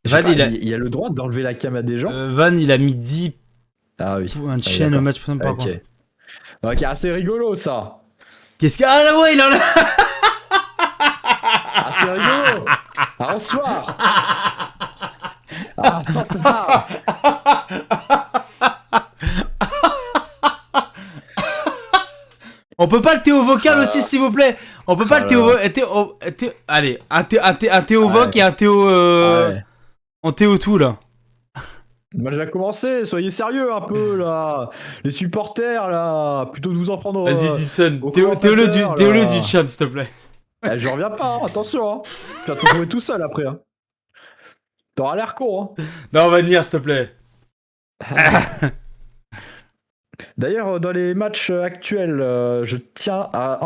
Van, il a le droit d'enlever la cam à des gens. Van, il a mis 10 Ah oui. points de chaîne au match. Par contre. Ok. Ok, c'est rigolo ça. Qu'est-ce qu'il y a? Ah là, ouais, il en a. Ah, c'est rigolo. Ah, bonsoir. Ah, bonsoir. On peut pas le Théo vocal aussi, s'il vous plaît. On peut pas le Théo. Allez, un Théo voc et un Théo. En Théo tout là. Moi j'ai commencé, soyez sérieux un peu là. Les supporters là, plutôt que de vous en prendre. Vas-y, Gibson. au Théo-le commentateur, du chat, s'il te plaît. Eh, je reviens pas, hein, attention. Hein. Tu vas te retrouver tout seul après. Hein. T'auras l'air con. Hein. Non, on va venir, s'il te plaît. D'ailleurs, dans les matchs actuels, je tiens à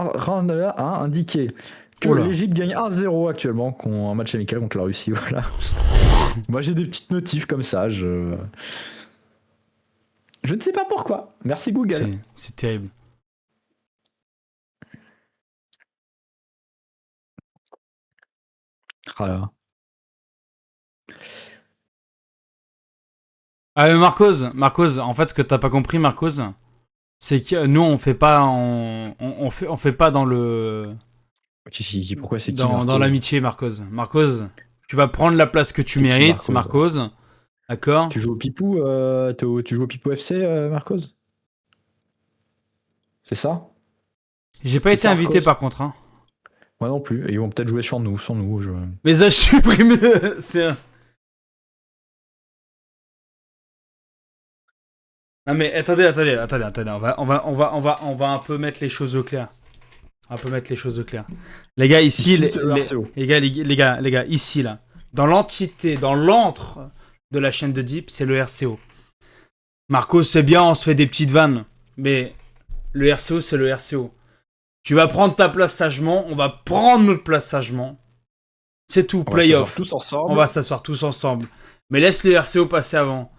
indiquer que Oula. l'Égypte gagne 1-0 actuellement, un match amical contre la Russie. Voilà. Moi j'ai des petites notifs comme ça. Je ne sais pas pourquoi. Merci Google. C'est terrible. Voilà. Ah mais Marcos, en fait ce que t'as pas compris Marcos, c'est que nous on fait pas on fait pas dans le Pourquoi c'est qui dans l'amitié Marcos. Marcos, tu vas prendre la place que tu mérites Marcos. D'accord? Tu joues au Pipou tu joues au Pipou FC Marcos? C'est ça? J'ai pas été invité par contre hein. Moi non plus, et ils vont peut-être jouer sans nous. Mais ça je supprime c'est Non mais attendez, on va un peu mettre les choses au clair. Les gars ici, les gars ici là, dans l'entité, dans l'antre de la chaîne de Deep, c'est le RCO. Marcos, c'est bien, on se fait des petites vannes, mais le RCO c'est le RCO. Tu vas prendre ta place sagement, on va prendre notre place sagement. C'est tout, playoff. On va s'asseoir tous ensemble. Mais laisse le RCO passer avant.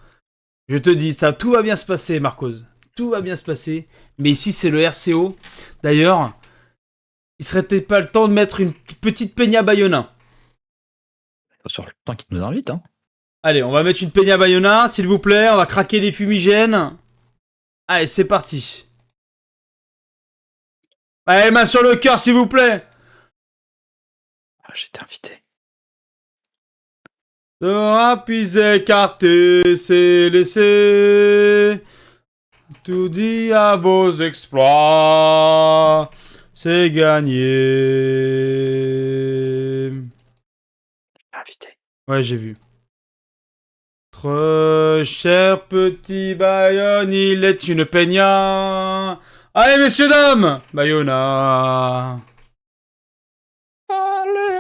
Je te dis, ça, tout va bien se passer, Marcos. Tout va bien se passer. Mais ici, c'est le RCO. D'ailleurs, il serait peut-être pas le temps de mettre une petite Peña Bayona. Sur le temps qu'il nous invite, hein. Allez, on va mettre une Peña Bayona, s'il vous plaît. On va craquer les fumigènes. Allez, c'est parti. Allez, main sur le cœur, s'il vous plaît. Ah, j'étais invité. Sera puis écarté, c'est laissé. Tout dit à vos exploits, c'est gagné. Invité. Ouais, j'ai vu. Notre cher petit Bayonne, il est une peña. Allez, messieurs, dames, Bayona. Allez.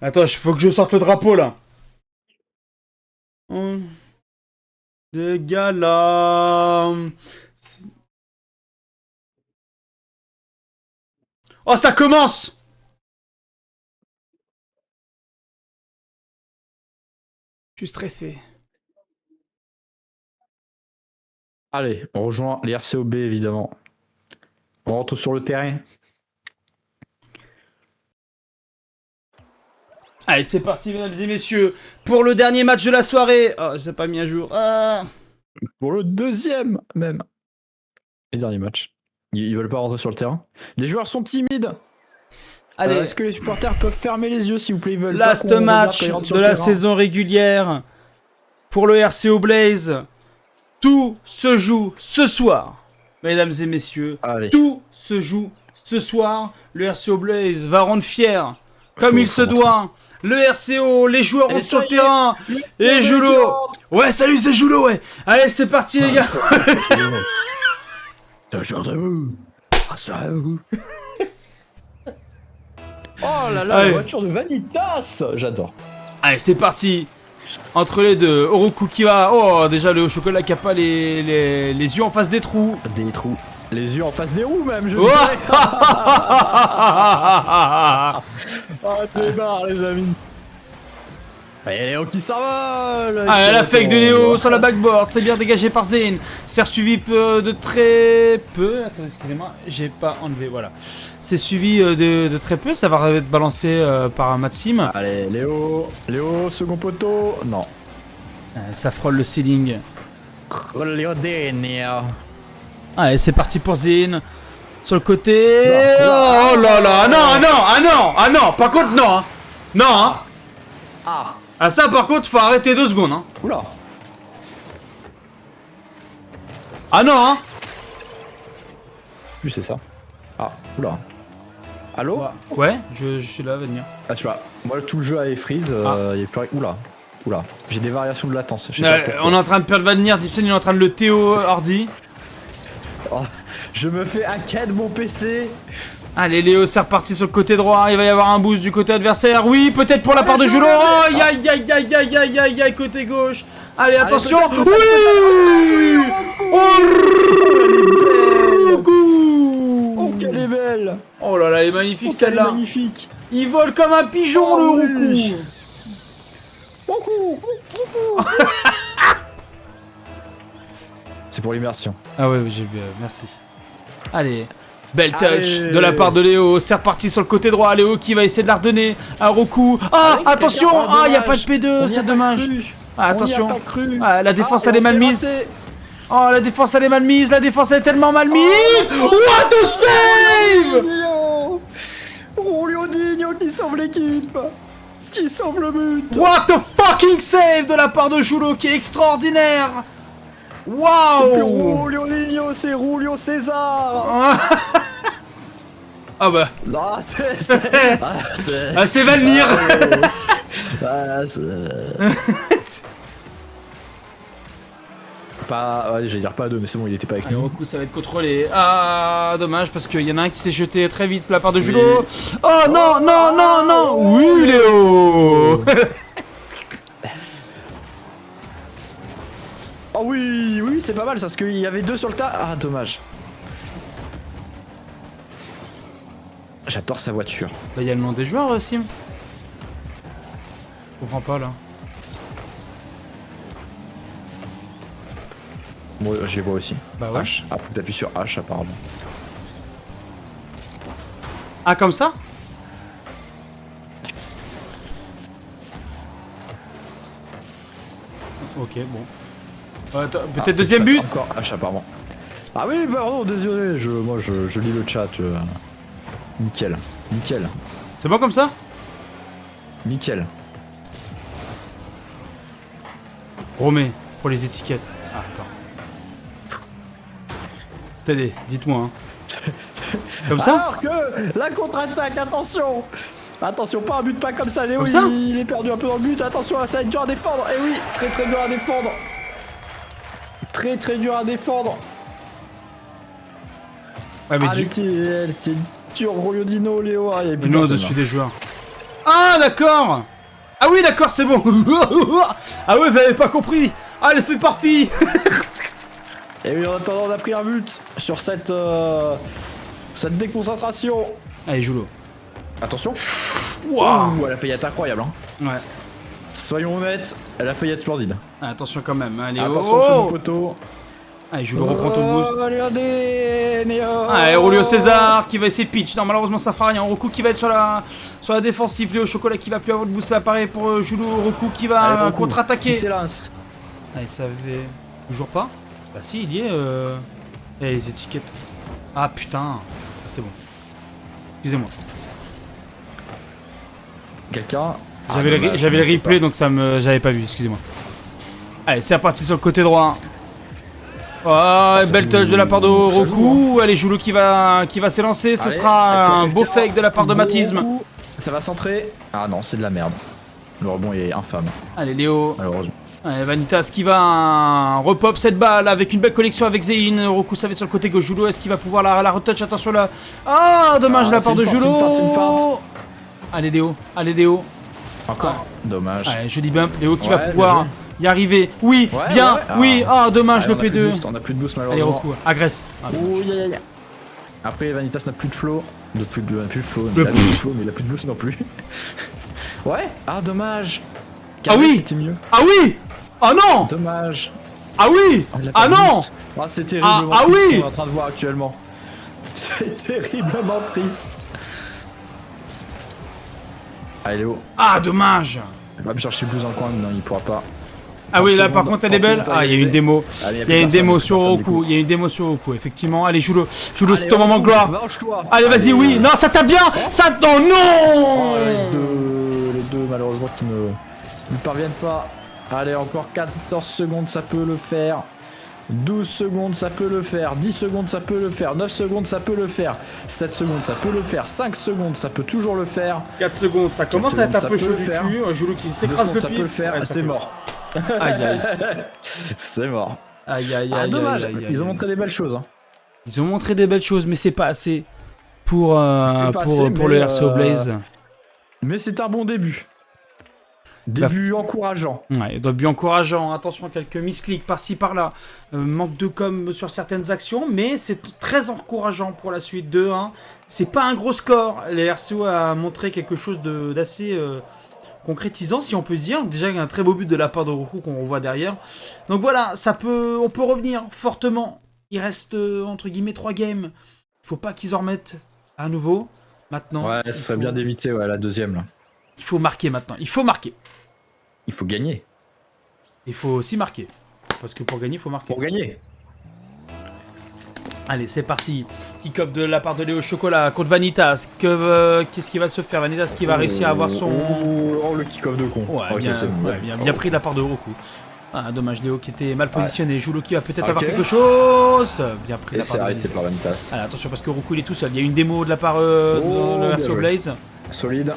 Attends, faut que je sorte le drapeau, là. Des gars là. Oh, ça commence! Je suis stressé. Allez, on rejoint les RCOB évidemment. On rentre sur le terrain. Allez, c'est parti, mesdames et messieurs, pour le dernier match de la soirée. Oh, je sais pas mis à jour. Ah. Pour le deuxième, même. Et dernier match. Ils veulent pas rentrer sur le terrain. Les joueurs sont timides. Allez, est-ce que les supporters peuvent fermer les yeux s'il vous plaît? Ils veulent last match de la saison régulière pour le RCO Blaze. Tout se joue ce soir, mesdames et messieurs. Allez. Tout se joue ce soir. Le RCO Blaze va rendre fier, comme il se doit. Le RCO, les joueurs rentrent sur le terrain. Et Joulo. Ouais, salut, c'est Joulo, ouais. Allez, c'est parti, les gars. Toujours debout. Rassurez-vous. Oh là là, Allez. la voiture de Vanitas. J'adore. Allez, c'est parti. Entre les deux, Oroku qui va. Oh, déjà le chocolat qui a pas les yeux en face des trous. Des trous. Les yeux en face des roues même, je Oh. dirais. Ah, débarre les amis. Et Léo qui s'envole. Ah, la fake de Léo sur la backboard, c'est bien dégagé par Zayn. C'est suivi de très peu. Attendez, excusez-moi, j'ai pas enlevé, voilà. C'est suivi de très peu, ça va être balancé par Maxime. Allez, Léo, second poteau. Non. Ça frôle le ceiling. Léo Denia. Allez, c'est parti pour Zayn. Sur le côté. Oh là là, ah non, par contre, non, hein. Non, hein. Ah ça par contre faut arrêter 2 secondes hein. Oula. Ah non hein. Plus c'est ça. Ah, oula. Allô? Ouais, je suis là, venir. Ah je sais pas, moi tout le jeu avait freeze, y a plus rien. Oula. J'ai des variations de latence. On est en train de perdre Vanir, Dipson il est en train de le Théo Hardy. Oh, je me fais hacker de mon PC. Allez Léo, c'est reparti sur le côté droit, il va y avoir un boost du côté adversaire. Oui, peut-être pour la part de Julo. Oh, aïe, côté gauche. Allez, attention. Oui. Oh, qu'elle est belle. Oh là là, elle est magnifique celle-là. Magnifique. Il vole comme un pigeon le Roucou. C'est pour l'immersion. Ah ouais, j'ai vu, merci. Allez. Belle touch de la part de Léo, c'est reparti sur le côté droit, Léo qui va essayer de la redonner à Roku. Ah, attention, il n'y a pas de P2, c'est dommage. Ah, attention, la défense elle est mal mise. Oh, la défense elle est mal mise, la défense elle est tellement mal mise. What a save! Julio Digno qui sauve l'équipe, qui sauve le but. What a fucking save de la part de Julo qui est extraordinaire. Waouh! C'est plus Julio Digno, c'est Julio César. Ah bah. Non, c'est Valmir. Pas, ouais, j'allais dire pas à 2, mais c'est bon, il était pas avec nous. Au coup, ça va être contrôlé. Ah, dommage parce qu'il y en a un qui s'est jeté très vite de la part de Julo. Oh non. Oui, Léo. Oh oui, c'est pas mal, parce qu'il y avait 2 sur le tas. Ah, dommage. J'adore sa voiture. Bah, il y a le nom des joueurs, Sim. Je comprends pas là. Moi, je les vois aussi. Bah ouais. H. Ah, faut que t'appuies sur H apparemment. Ah, comme ça? Ok, bon. Peut-être deuxième but. Encore H apparemment. Ah oui, pardon, désolé, moi je lis le chat. Nickel. C'est bon comme ça? Nickel. Romé, pour les étiquettes. Ah, attends. Attendez, dites-moi. Hein. Comme ça? Alors que la contre-attaque, attention! Attention, pas un but pas comme ça, Léo, comme ça il est perdu un peu dans le but, attention, ça va être dur à défendre, et oui, très dur à défendre. Très dur à défendre. Ouais, mais elle était dur, Royodino, Léo, il y avait plus non, au-dessus des joueurs. Ah, d'accord! Ah oui, d'accord, c'est bon! Ah ouais, vous avez pas compris! Ah, elle fait partie! Et oui, en attendant, on a pris un but sur cette déconcentration. Allez, Julo. Attention. Waouh, elle a failli être incroyable. Hein. Ouais. Soyons honnêtes, elle a failli être splendide. Ah, attention quand même, allez, attention sur le poteau. Allez, Julo reprend ton boost. Regardez, Allez, Julio César qui va essayer de pitch. Non, malheureusement, ça fera rien. Roku qui va être sur la défensive. Léo Chocolat qui va plus avoir de boost. Ça apparaît pour Julo. Roku qui va contre-attaquer. Allez, ça fait. Toujours pas? Bah, si, il y est. Et les étiquettes. Ah putain. Ah, c'est bon. Excusez-moi. Quelqu'un. J'avais le replay donc j'avais pas vu. Excusez-moi. Allez, c'est reparti sur le côté droit. Oh, belle touch de la part de Roku. Allez, Julo qui va s'élancer. Ce sera un beau fake de la part de Matisme. Ça va centrer. Ah non, c'est de la merde. Le rebond est infâme. Allez, Léo. Malheureusement. Allez, Vanitas qui va repop cette balle avec une belle connexion avec Zayn. Roku savait sur le côté gauche. Julo, est-ce qu'il va pouvoir la retouch? Attention là. Ah, dommage de la part de Julo. Allez, Léo. Encore. Dommage. Allez, joli bump. Léo qui va pouvoir y arriver. Oui, ouais, bien. Ouais. Oui, dommage le P2. On a plus de boost Allez, malheureusement. Roku, agresse. Après, Vanitas n'a plus de flow. Il a plus de flow, mais il a plus de boost non plus. Ouais. Ah, dommage. Ah oui. C'était mieux. Ah oui. Oh non. Dommage. Ah oui. Ah non. Ah, c'est terriblement ah triste oui. ce qu'on est en train de voir actuellement. C'est terriblement triste. Allez Léo. Ah dommage. Va me chercher plus dans le coin, non il pourra pas. Ah oui, là par contre elle est belle. Ah, il y a une démo. Allez, Il y a une démo sur Roku. Il y a une démo sur Roku, effectivement. Allez, joue-le. Joue-le, c'est ton moment de gloire. Allez, vas-y, oui. Non, ça tape bien. Ça. Non, non. Les deux, malheureusement, qui ne parviennent pas. Allez, encore 14 secondes, ça peut le faire. 12 secondes, ça peut le faire. 10 secondes, ça peut le faire. 9 secondes, ça peut le faire. 7 secondes, ça peut le faire. 5 secondes, ça peut toujours le faire. 4 secondes, ça commence à être un peu chaud du cul. Joue-le qui s'écrase le ça peut le faire. C'est mort. Aïe aïe. C'est mort. Aïe aïe Ah, aïe. dommage. Aïe, aïe, Ils ont aïe. montré des belles choses. Hein. Ils ont montré des belles choses, mais c'est pas assez pour le RCO Blaze. Mais c'est un bon début. Début encourageant. Ouais, début encourageant. Attention, quelques misclics par-ci par-là. Manque de com sur certaines actions, mais c'est très encourageant pour la suite. 2-1. C'est pas un gros score. Les RCO a montré quelque chose d'assez concrétisant, si on peut se dire. Déjà, il y a un très beau but de la part de Roku qu'on revoit derrière. Donc voilà, on peut revenir fortement. Il reste entre guillemets 3 games. Il faut pas qu'ils en remettent à nouveau. Maintenant. Ouais, ce serait bien d'éviter la deuxième là. Il faut marquer maintenant. Il faut marquer. Il faut gagner. Il faut aussi marquer. Parce que pour gagner, il faut marquer. Pour gagner. Allez, c'est parti. Kick-up de la part de Léo Chocolat contre Vanitas. Qu'est-ce qui va se faire? Vanitas qui va réussir à avoir son... Oh, le kick-off de con. Ouais, okay, bien pris de la part de Roku. Ah, dommage, Léo qui était mal positionné. Joulo qui va peut-être avoir quelque chose. Bien pris de la part de arrêté par Vanitas. Allez, attention parce que Roku il est tout seul. Il y a une démo de la part de le RCO Blaze. Solide.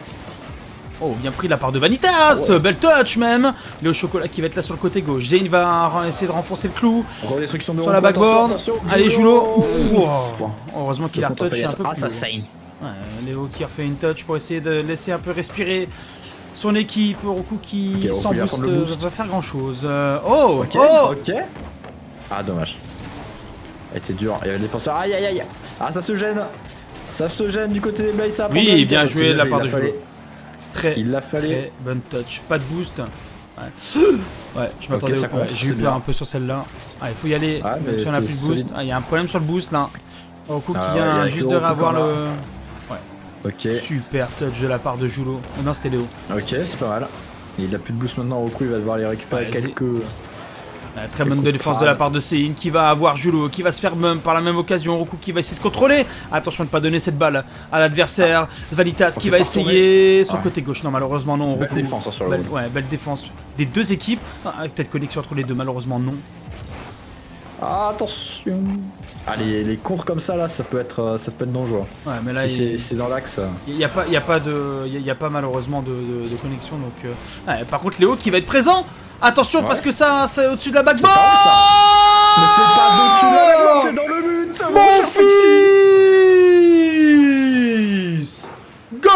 Oh, bien pris de la part de Vanitas. Belle touch même. Léo Chocolat qui va être là sur le côté gauche. Jane va essayer de renfoncer le clou. Redestruction de sur la backboard. Allez, Joulo. Heureusement qu'il a touché retouché un peu plus. Ah, ça saigne. Ouais, Léo qui a fait une touch pour essayer de laisser un peu respirer son équipe. Roku qui sans boost va faire grand chose. Ok. Ah, dommage. Elle était dure. Il y avait le défenseur. Aïe aïe aïe. Ah, ça se gêne. Ça se gêne du côté des Blaze. Oui, bien joué de la part de Joulo. Il l'a fallu. Très bonne touch. Pas de boost. Ouais, je m'attendais j'ai eu peur un peu sur celle-là. Ah, il faut y aller. Même si on a plus de boost. Ah, il y a un problème sur le boost là. Roku qui vient juste de réavoir le. Ok. Super touch de la part de Joulo. Oh, non, c'était Léo. Ok, c'est pas mal. Il a plus de boost maintenant. Roku, il va devoir les récupérer quelques. Très bonne défense de la part de Céline qui va avoir Joulo, qui va se faire même par la même occasion. Roku qui va essayer de contrôler. Attention de ne pas donner cette balle à l'adversaire. Vanitas qui va essayer sur le côté gauche. Non, malheureusement non. Belle défense sur le belle défense des deux équipes. Peut-être connexion entre les deux, malheureusement non. Attention. Ah, les contres comme ça là, ça peut être dangereux. Ouais, mais là si c'est dans l'axe. Il y a pas malheureusement de connexion donc. Par contre Léo qui va être présent. Attention parce que ça c'est au-dessus de la backboard. Mais c'est pas au-dessus de la backboard, c'est dans le but. Mon fils. Goal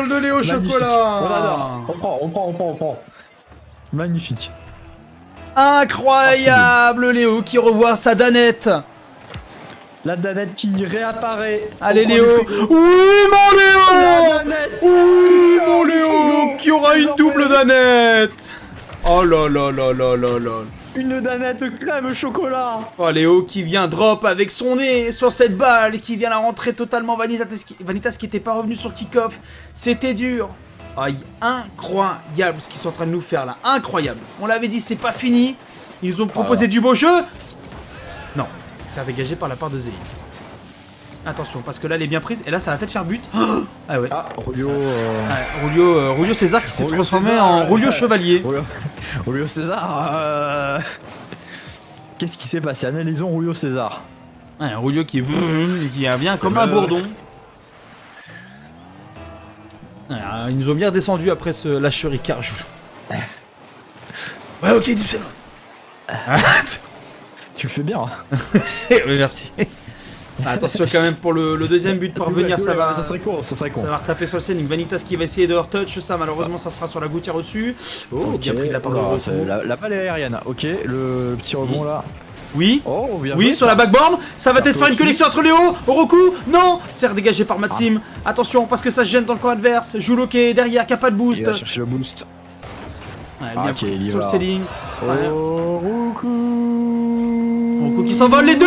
de Léo Chocolat. On prend. Magnifique. Incroyable Léo qui revoit sa danette. La danette qui réapparaît. Allez Léo. Oui mon Léo. Oui mon Léo qui aura une double danette. Oh là là là là là là. Une danette crème chocolat. Oh Léo qui vient drop avec son nez sur cette balle, qui vient la rentrer totalement. Vanitas qui était pas revenu sur kick-off. C'était dur. Aïe, incroyable ce qu'ils sont en train de nous faire là. Incroyable. On l'avait dit, c'est pas fini. Ils nous ont proposé du beau jeu. Non, c'est dégagé par la part de Zéhi. Attention, parce que là, elle est bien prise. Et là, ça va peut-être faire but. Ah ouais. Ah, Rulio. Rulio César qui s'est transformé en Rulio Chevalier. Rulio César. Qu'est-ce qui s'est passé? Analysons Rulio César. Ouais, un Rulio qui revient comme un bourdon. Ils nous ont bien redescendu après ce lâche Ricard. Ouais, ok, Dipsel. Tu le fais bien. Oui, merci. Attention quand même pour le deuxième but pour revenir, ça va. Ça serait con. Ça va retaper sur le scène. Vanitas qui va essayer de retouch, ça malheureusement ça sera sur la gouttière au-dessus. Oh, bien pris de la part de la balle est aérienne. Ok, le petit rebond là. Oui. Oh, bien Oui, joué, sur ça. la backboard. Ça va peut-être faire une au-dessus. connexion entre Léo, Oroku. Non, c'est redégagé par Maxime. Attention, parce que ça se gêne dans le camp adverse. Julo qui est derrière, qui a pas de boost. Il va chercher le boost. Ouais, Ah, bien ok, il y sur le va. ceiling. Ouais. Oroku Oroku qui s'envole, les deux.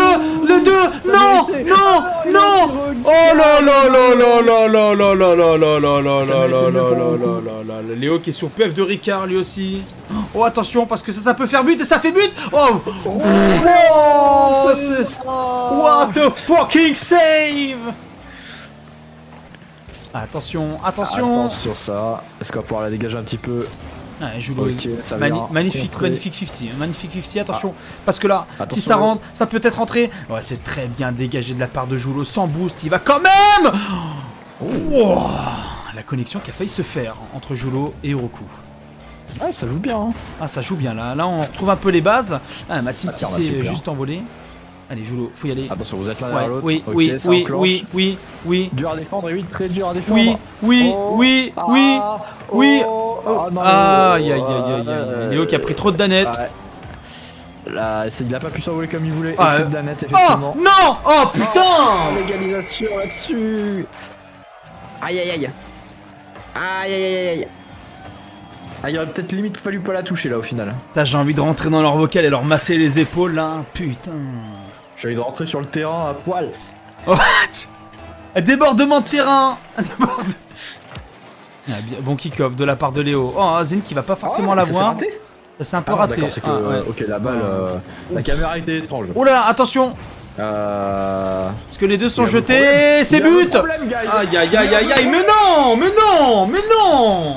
Ça Non, méritait. non, Ah, il a non. un petit regard. Oh là là là là là là là là là là là là Ça là mérite là le là point, là Oroku. là là là. Léo qui est sur PF de Ricard lui aussi. Oh attention parce que ça peut faire but et ça fait but. Oh, oh c'est... What the fucking save. Attention, attention. Attention ça. Est-ce qu'on va pouvoir la dégager un petit peu? Ouais, joue Ok, ça vient magnifique, contrer. magnifique 50, magnifique 50, attention, parce que là, si Attention. ça rentre, ça peut être rentré. Ouais, c'est très bien dégagé de la part de Julo, sans boost, il va quand même. Wow, la connexion qui a failli se faire entre Julo et Oroku. Ouais, ça joue bien. Hein. Ah, ça joue bien là, on retrouve un peu les bases. Ah, ma team Ah, qui tiens, on va s'est super. juste envolée. Allez, Julo, faut y aller. Attention, vous êtes l'un Ouais, derrière l'autre. oui, Ok, oui, ça oui, enclenche. oui, oui, oui. Dur à défendre et oui, très dur à défendre. Oui, oui, Oh. oui, Ah. oui, oui. Oh. Ah, non, Aïe, aïe, aïe, aïe, aïe. Léo qui a pris trop de danettes. Ouais. Là, il a pas pu s'envoler comme il voulait. Ah, Excès de danette, Oh effectivement. non. Oh putain. Légalisation là-dessus. Aïe aïe aïe. Aïe aïe aïe aïe. Ah, il aurait peut-être limite fallu pas la toucher là au final. Putain, j'ai envie de rentrer dans leur vocal et leur masser les épaules là. Putain. J'ai envie de rentrer sur le terrain à poil. Oh, un débordement de terrain. Un déborde... Ah, bon kick-off de la part de Léo. Oh, Zen qui va pas forcément l'avoir. C'est un peu raté. C'est que, Ah, ouais. ok, la balle, la caméra était étrange. Oh là là, attention. Parce que les deux sont jetés. C'est but. Aïe aïe aïe aïe aïe. Mais non, mais non, mais non.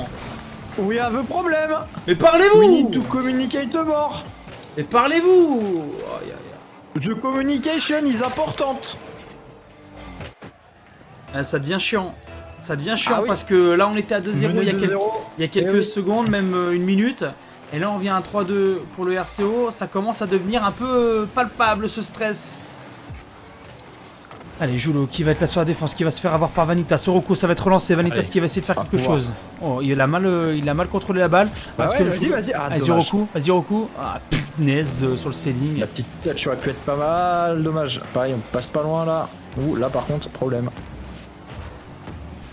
We have a problem. Mais We parlez-vous. need to communicate more. Mais parlez-vous. Aïe, aïe, The communication is important. aïe. Ça devient chiant. Ça devient chiant Ah oui. parce que là on était à 2-0 il y a quelques, il y a quelques Eh oui. secondes, même une minute. Et là on vient à 3-2 pour le RCO. Ça commence à devenir un peu palpable ce stress. Allez, Julo qui va être là sur la défense, qui va se faire avoir par Vanitas. Oroku, ça va être relancé. Vanitas Allez. qui va essayer de faire Ah, quelque pouvoir. chose. Oh, il a mal contrôlé la balle. Parce ouais, que vas-y, Julo- vas-y. Ah, Vas-y, dommage. Oroku, vas-y, Oroku. Ah, punaise, sur le ceiling. La petite touch aurait pu être pas mal, dommage. Pareil, on passe pas loin là. Ouh, là par contre, problème.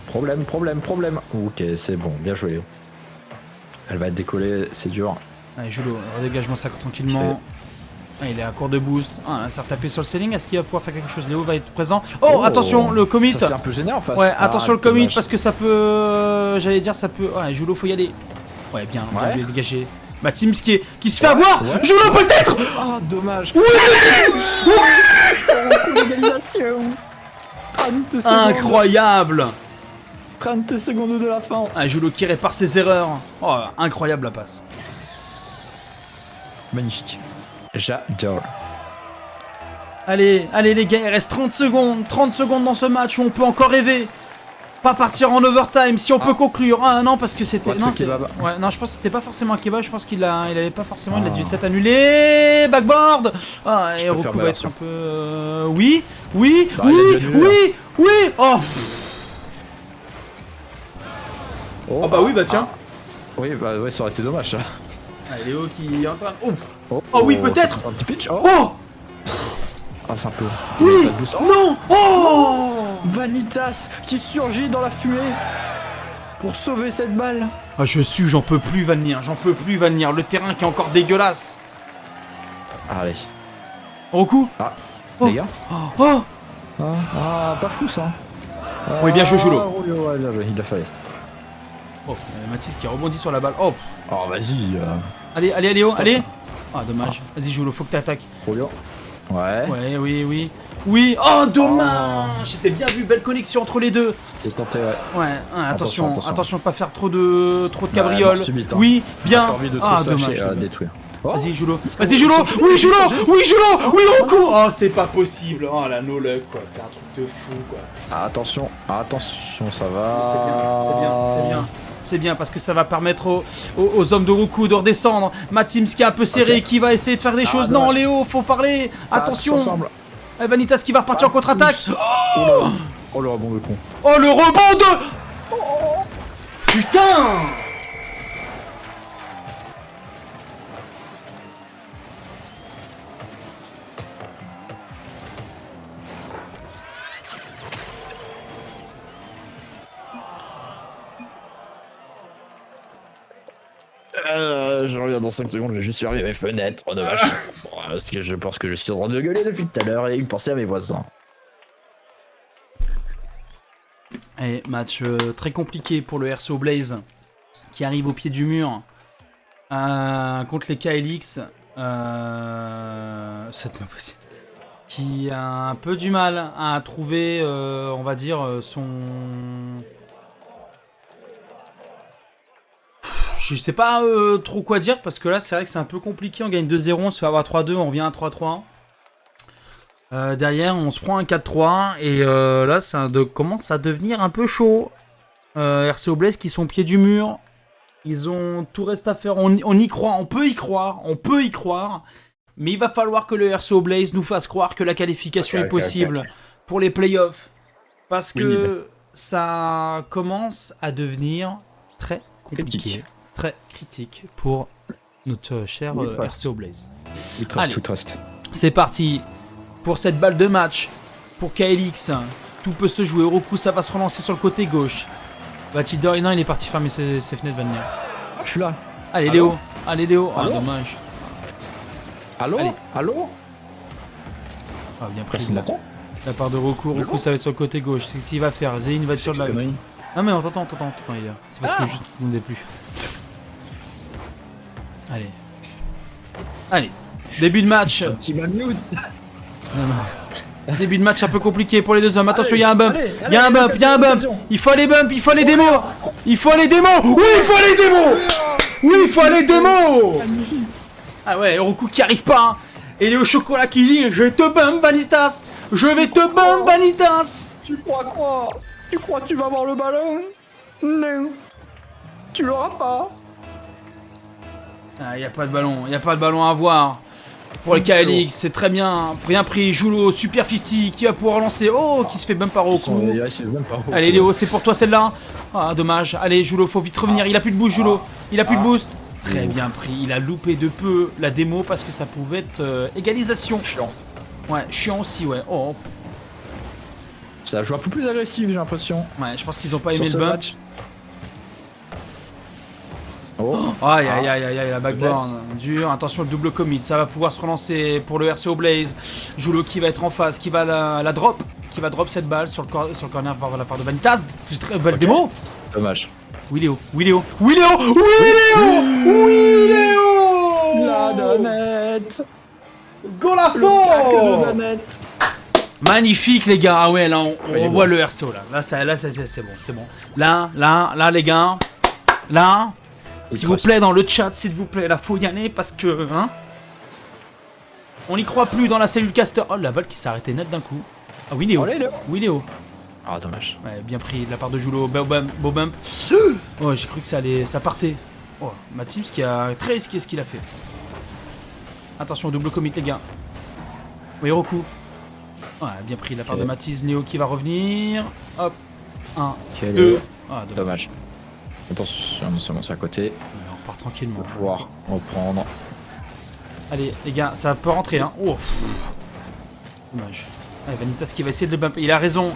Problème. Ok, c'est bon, bien joué Léo. Elle va être décollée, c'est dur. Allez, Julo, redégagement ça tranquillement. Ah, il est à court de boost. Ah, ça taper sur le ceiling. Est-ce qu'il va pouvoir faire quelque chose? Léo va être présent. Oh, attention, le commit. Ça c'est un peu gêné en face. Ouais, attention le commit dommage. parce que ça peut. J'allais dire, ça peut. Ouais, Julo, faut y aller. Ouais, bien, Ouais. bien dégagé. Bah, Teams qui se fait avoir. ouais. Julo, peut-être. Ah, dommage. Oui. Légalisation. 30 secondes. Incroyable. 30 secondes de la fin. Ah, Julo qui répare ses erreurs. Oh, incroyable la passe. Magnifique. J'adore. Allez, allez les gars, il reste 30 secondes. 30 secondes dans ce match où on peut encore rêver. Pas partir en overtime si on peut conclure. Ah non, parce que c'était. Ouais, Non, ce kebab. ouais, non, je pense que c'était pas forcément un kebab. Je pense qu'il avait pas forcément. Il a dû peut-être annuler. Backboard. Ah, et peux Oroku faire ma va être version. un peu. Oui, oui, Bah, il a oui, dû annuler, oui, oui. Oh. Oh bah oui, bah tiens. Oui, bah ouais, ça aurait été dommage ça. Ah, Léo qui est en train. Oh, oh oui, peut-être. Un petit pitch. Oh, Oh. ah, c'est un peu. Oui. Pas de boost. Oh, Non. Oh. Vanitas qui surgit dans la fumée pour sauver cette balle. Ah, j'en peux plus, Vanir. J'en peux plus, Vanir. Le terrain qui est encore dégueulasse. Allez. Oroku. Ah, Oh. les gars. Oh. Pas fou ça. Oui, bien joué, Julo. Ouais, bien joué, il l'a fallu. Oh, Mathis qui rebondit sur la balle. Oh. Oh, vas-y. Allez, allez, Léo, Stop. allez. Ah, dommage. Vas-y, Julo, faut que t'attaques. Julio. Ouais. Ouais, oui, oui. Oui. Oh, dommage. J'étais bien vu. Belle connexion entre les deux. C'était tenté, ouais. Ouais, hein, attention, Attention. attention, pas faire trop de mort cabrioles. subite, hein. Oui, bien. Pas envie de tout Ah, slasher, dommage. dommage. détruire. Oh. Vas-y, Julo. Vas-y, Julo. Oui, Julo. Oui, Julo. Oui, Oroku. Oh, c'est pas possible. Oh, la no-luck, quoi. C'est un truc de fou, quoi. Ah, attention, ça Mais va. c'est bien, c'est bien, c'est bien. C'est bien parce que ça va permettre aux hommes d'Oroku de redescendre. Matims qui est un peu serré, Ok. qui va essayer de faire des choses. dommage. Non, Léo, faut parler. Attention. Ensemble. Eh, Vanitas qui va repartir en contre-attaque. Oh le rebond de con. Oh, le rebond de... Putain. je reviens dans 5 secondes, je suis arrivé à mes fenêtres, oh dommage. Bon, parce que je pense que je suis en train de gueuler depuis tout à l'heure et penser à mes voisins. Et match très compliqué pour le RCO Blaze qui arrive au pied du mur contre les KLX. C'est pas possible. Qui a un peu du mal à trouver, on va dire, son... Je sais pas trop quoi dire parce que là c'est vrai que c'est un peu compliqué. On gagne 2-0, on se fait avoir 3-2, on revient à 3-3. Derrière on se prend un 4-3 et là ça commence à devenir un peu chaud. RCO Blaze qui sont au pied du mur. Ils ont tout reste à faire. On y croit, on peut y croire. Mais il va falloir que le RCO Blaze nous fasse croire que la qualification est possible pour les playoffs. Parce que ça commence à devenir très compliqué. Très critique pour notre cher RCO Blaze. We trust. C'est parti pour cette balle de match. Pour KLX, tout peut se jouer. Oroku, ça va se relancer sur le côté gauche. Va-t-il non, il est parti fermer ses fenêtres, Van Nier. Je suis là. Allez, Léo. Allez, Léo. Ah, dommage. Allô. Ah, bien pris. La part de Roku. Roku, ça va être sur le côté gauche. C'est ce qu'il va faire. Zéine va être sur la... Ah, mais attends, il est là. C'est parce que juste on ne plus. Allez. Début de match. Petit mamiout. Non. Début de match un peu compliqué pour les deux hommes. Attention, il y a un bump. Il y a un bump. Il faut aller bump. Il faut aller démo. Oui, il faut aller démo. Ah ouais, Roku qui arrive pas. Et Léo Chocolat qui dit je vais te bump, Vanitas. Tu crois quoi? Tu crois que tu vas avoir le ballon? Non. Tu l'auras pas. Ah, y a pas de ballon à avoir. Pour le KLX, c'est très bien pris. Julo, Super 50 qui va pouvoir lancer. Oh, qui se fait bump par Roku. Allez, Léo, c'est pour toi celle-là. Ah, dommage. Allez, Julo, faut vite revenir. Il a plus de boost, Julo. Très bien pris. Il a loupé de peu la démo parce que ça pouvait être égalisation. Chiant. Ouais, chiant aussi, ouais. Oh. Ça joue un peu plus agressif, j'ai l'impression. Ouais, je pense qu'ils ont pas aimé le bump. Match. Oh. Aïe, la backboard dur. Attention, le double commit, ça va pouvoir se relancer pour le RCO Blaze. Julo qui va être en face, qui va la drop, qui va drop cette balle sur le corner par la part de Vanitas. C'est très belle démo. Dommage. Oui Léo. La donnette. Golafo. Magnifique les gars. Ah ouais, là on voit le RCO là. Là c'est bon. Là les gars. Là. S'il vous plaît, dans le chat, s'il vous plaît, là, faut y aller parce que, hein, on n'y croit plus dans la cellule caster. Oh, la balle qui s'est arrêtée net d'un coup. Ah oui, Léo. Ah, dommage. Ouais, bien pris de la part de Julo. Beau bump. Oh, j'ai cru que ça partait. Oh, Matims qui a très risqué ce qu'il a fait. Attention, double commit, les gars. Oui, Roku. Ouais, bien pris de la part de Matisse. Léo qui va revenir. Hop. 1, 2. Ah, dommage. Attention, on se lance à côté. On repart tranquillement. Pour pouvoir reprendre. Allez, les gars, ça peut rentrer, hein. Oh, dommage. Allez, Vanitas qui va essayer de le bump. Il a raison,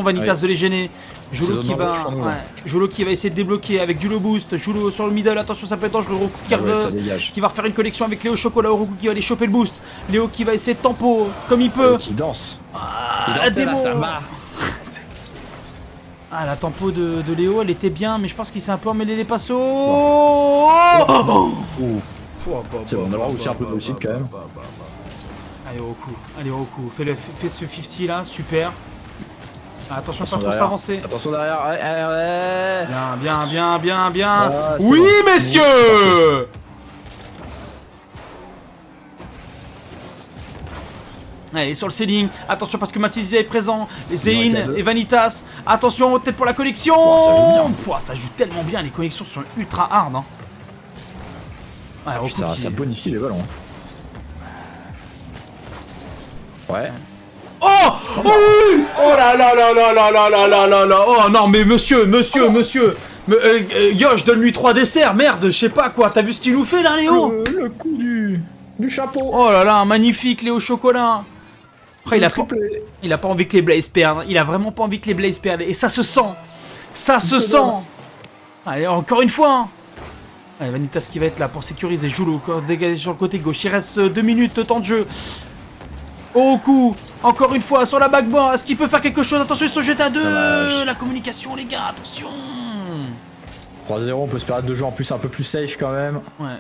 Vanitas, de les gêner. Julo qui va essayer de débloquer avec Julo boost. Julo sur le middle, attention, ça peut être dangereux. Roku qui va refaire une connexion avec Léo Chocolat. Roku qui va aller choper le boost. Léo qui va essayer de tempo comme il peut. Qui danse. La démo. Ah, la tempo de Léo, elle était bien, mais je pense qu'il s'est un peu emmêlé les passos. C'est bon, on a le droit aussi un peu de réussite quand même. Allez, Roku. Fais ce 50 là, super. Ah, attention, pas trop s'avancer. Attention derrière. Bien. Oui, messieurs! Allez, sur le ceiling, attention parce que Matizia est présent, Zéine et Vanitas, attention, tête pour la connexion. Ça joue tellement bien, les connexions sont ultra hard. Hein. Ouais, ça bonifie les ballons. Ouais. Oh là. Oh non, mais monsieur. Yosh, donne-lui 3 desserts, merde, je sais pas quoi, t'as vu ce qu'il nous fait là, Léo? Le coup du chapeau. Oh là là, magnifique, Léo Chocolat. Après, il a pas envie que les Blaze perdent. Il a vraiment pas envie que les Blaze perdent. Et ça se sent. Allez, encore une fois. Allez, Vanitas qui va être là pour sécuriser. Julo dégagé sur le côté gauche. Il reste 2 minutes de temps de jeu. Oroku, encore une fois, sur la backboard. Est-ce qu'il peut faire quelque chose? Attention, il se jette à 2. Dommage. La communication, les gars, attention. 3-0, on peut se permettre de jouer en plus un peu plus safe quand même. Ouais.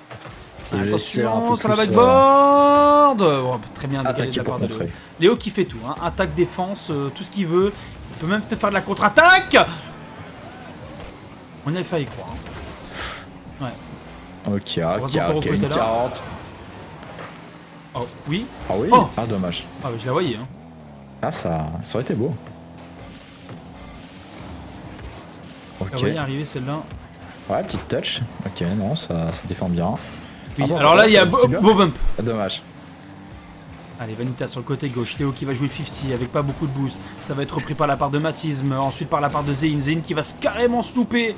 Et laisser un Attention peu sur la plus, backboard. Oh, très bien dégagé de attaquer la pour part de Léo. contrer. Léo qui fait tout, hein. Attaque, défense, tout ce qu'il veut. Il peut même te faire de la contre-attaque. On a failli y croire. Hein. Ouais. Ok, Heureusement qu'on ok, recrutait une là. 40. Oh, oui. Ah oui. Oh. Ah dommage. Ah, mais je la voyais. Hein. Ah ça aurait été beau. Je la Ok. voyais arriver celle-là. Ouais, petite touch. Ok, non, ça défend bien. Oui, Ah bon, alors là, il y a c'était bien. beau bump. Ah, dommage. Allez, Vanitas sur le côté gauche. Léo qui va jouer 50 avec pas beaucoup de boost. Ça va être repris par la part de Matisme. Ensuite par la part de Zein. Zein qui va carrément se louper.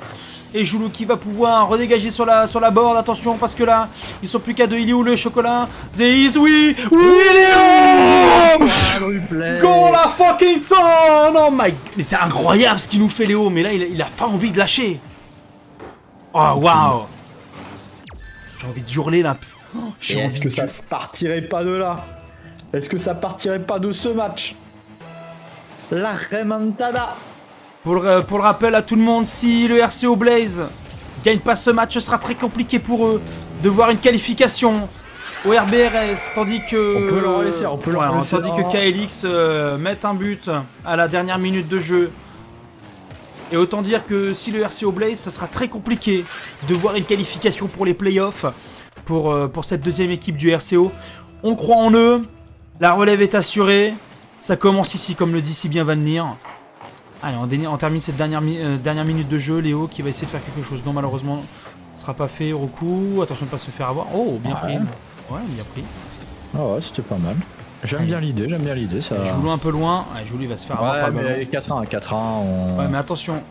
Et Joulou qui va pouvoir redégager sur la board. Attention parce que là, ils sont plus qu'à 2. Il est où le chocolat? Zeiss, oui! Oui, Léo! Go la fucking thorn! Oh my... Mais c'est incroyable ce qu'il nous fait, Léo. Mais là, il a pas envie de lâcher. Oh, waouh! J'ai envie d'hurler là. Oh, j'ai envie Est-ce que de- ça se partirait pas de là? Est-ce que ça partirait pas de ce match? La remontada. Pour le rappel à tout le monde, si le RCO Blaze gagne pas ce match, ce sera très compliqué pour eux de voir une qualification au RBRS, tandis que... On peut leur laisser, on peut leur laisser. Tandis que KLX met un but à la dernière minute de jeu. Et autant dire que si le RCO Blaze, ça sera très compliqué de voir une qualification pour les playoffs, pour cette deuxième équipe du RCO. On croit en eux, la relève est assurée, ça commence ici comme le dit si bien Van Leer. Allez, on termine cette dernière minute de jeu. Léo qui va essayer de faire quelque chose. Non, malheureusement, ce sera pas fait. Roku, attention de pas se faire avoir. Oh, bien pris. Ouais, bien pris. Ah ouais, c'était pas mal. J'aime bien l'idée, ça. Joue un peu loin. Allez, Joulou il va se faire avoir Ouais, par le ballon. mais 4-1, 4-1, Ouais, mais attention.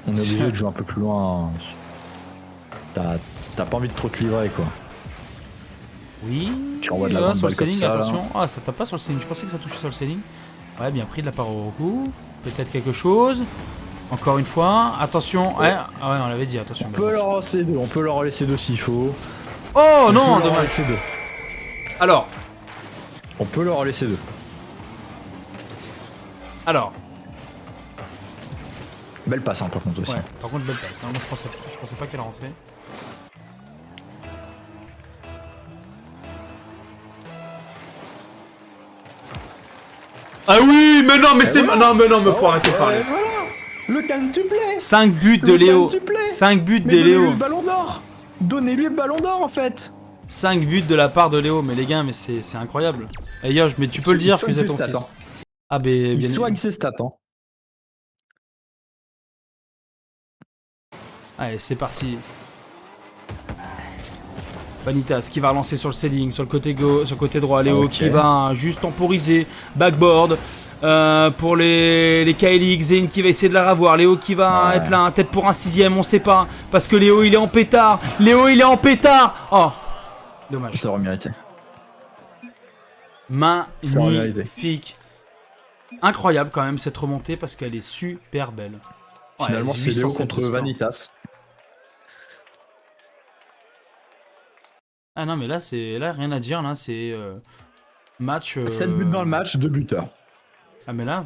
on est obligé de jouer un peu plus loin. T'as pas envie de trop te livrer, quoi. Oui. Tu renvoies de la là, grande sur le balle comme ceiling, ça, là. attention. Ah, ça tape pas sur le ceiling. Je pensais que ça touchait sur le ceiling. Ouais, bien pris de la part au Roku. Peut-être quelque chose. Encore une fois. Attention. Ouais, ah ouais, on l'avait dit. Attention. On peut leur laisser deux, on peut leur laisser deux s'il faut. Oh non, On peut leur dommage. laisser deux. Alors. On peut leur laisser deux. Alors. Belle passe, hein, par contre aussi. Ouais, par contre, belle passe. Hein. Moi, je pensais pas qu'elle rentrait. Ah oui, mais non, mais c'est... voilà. Non, mais faut arrêter de parler. Voilà. Le calme tu plais. 5 buts de Léo. s'il te plaît. 5 buts de Mais donnez-lui Léo. le ballon d'or. Donnez-lui le ballon d'or en fait. 5 buts de la part de Léo. Mais les gars, mais c'est incroyable. Et Yosh, mais tu peux le dire que c'est ton fils. Ah, ben, Il bien soigne ses stats. Hein. Allez, c'est parti. Vanitas qui va relancer sur le ceiling, sur le côté gauche, sur le côté droit. Léo Ok. qui va juste temporiser. Backboard. Pour les KLX, Zein qui va essayer de la revoir. Léo qui va être là, peut-être pour un 6ème, on sait pas. Parce que Léo il est en pétard. Léo il est en pétard. Oh, dommage. Ça aurait mérité. aurait mérité. Magnifique. Incroyable quand même cette remontée parce qu'elle est super belle. Ouais, Finalement, c'est Léo 807 contre de score. Vanitas. Ah non mais là c'est rien à dire là, c'est match 7 buts dans le match, 2 buteurs. Ah mais là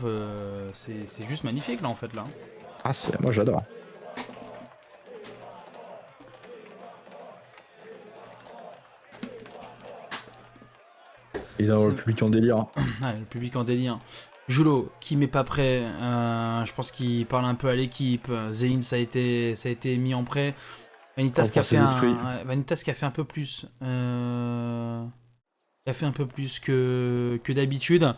c'est juste magnifique là en fait là. Ah, moi j'adore. Et dans le public en délire. Ouais, le public en délire. Julo qui met pas prêt, je pense qu'il parle un peu à l'équipe. Zein ça a été mis en prêt. Vanitas qui a fait Vanitas qui a fait un peu plus. Qui a fait un peu plus que d'habitude.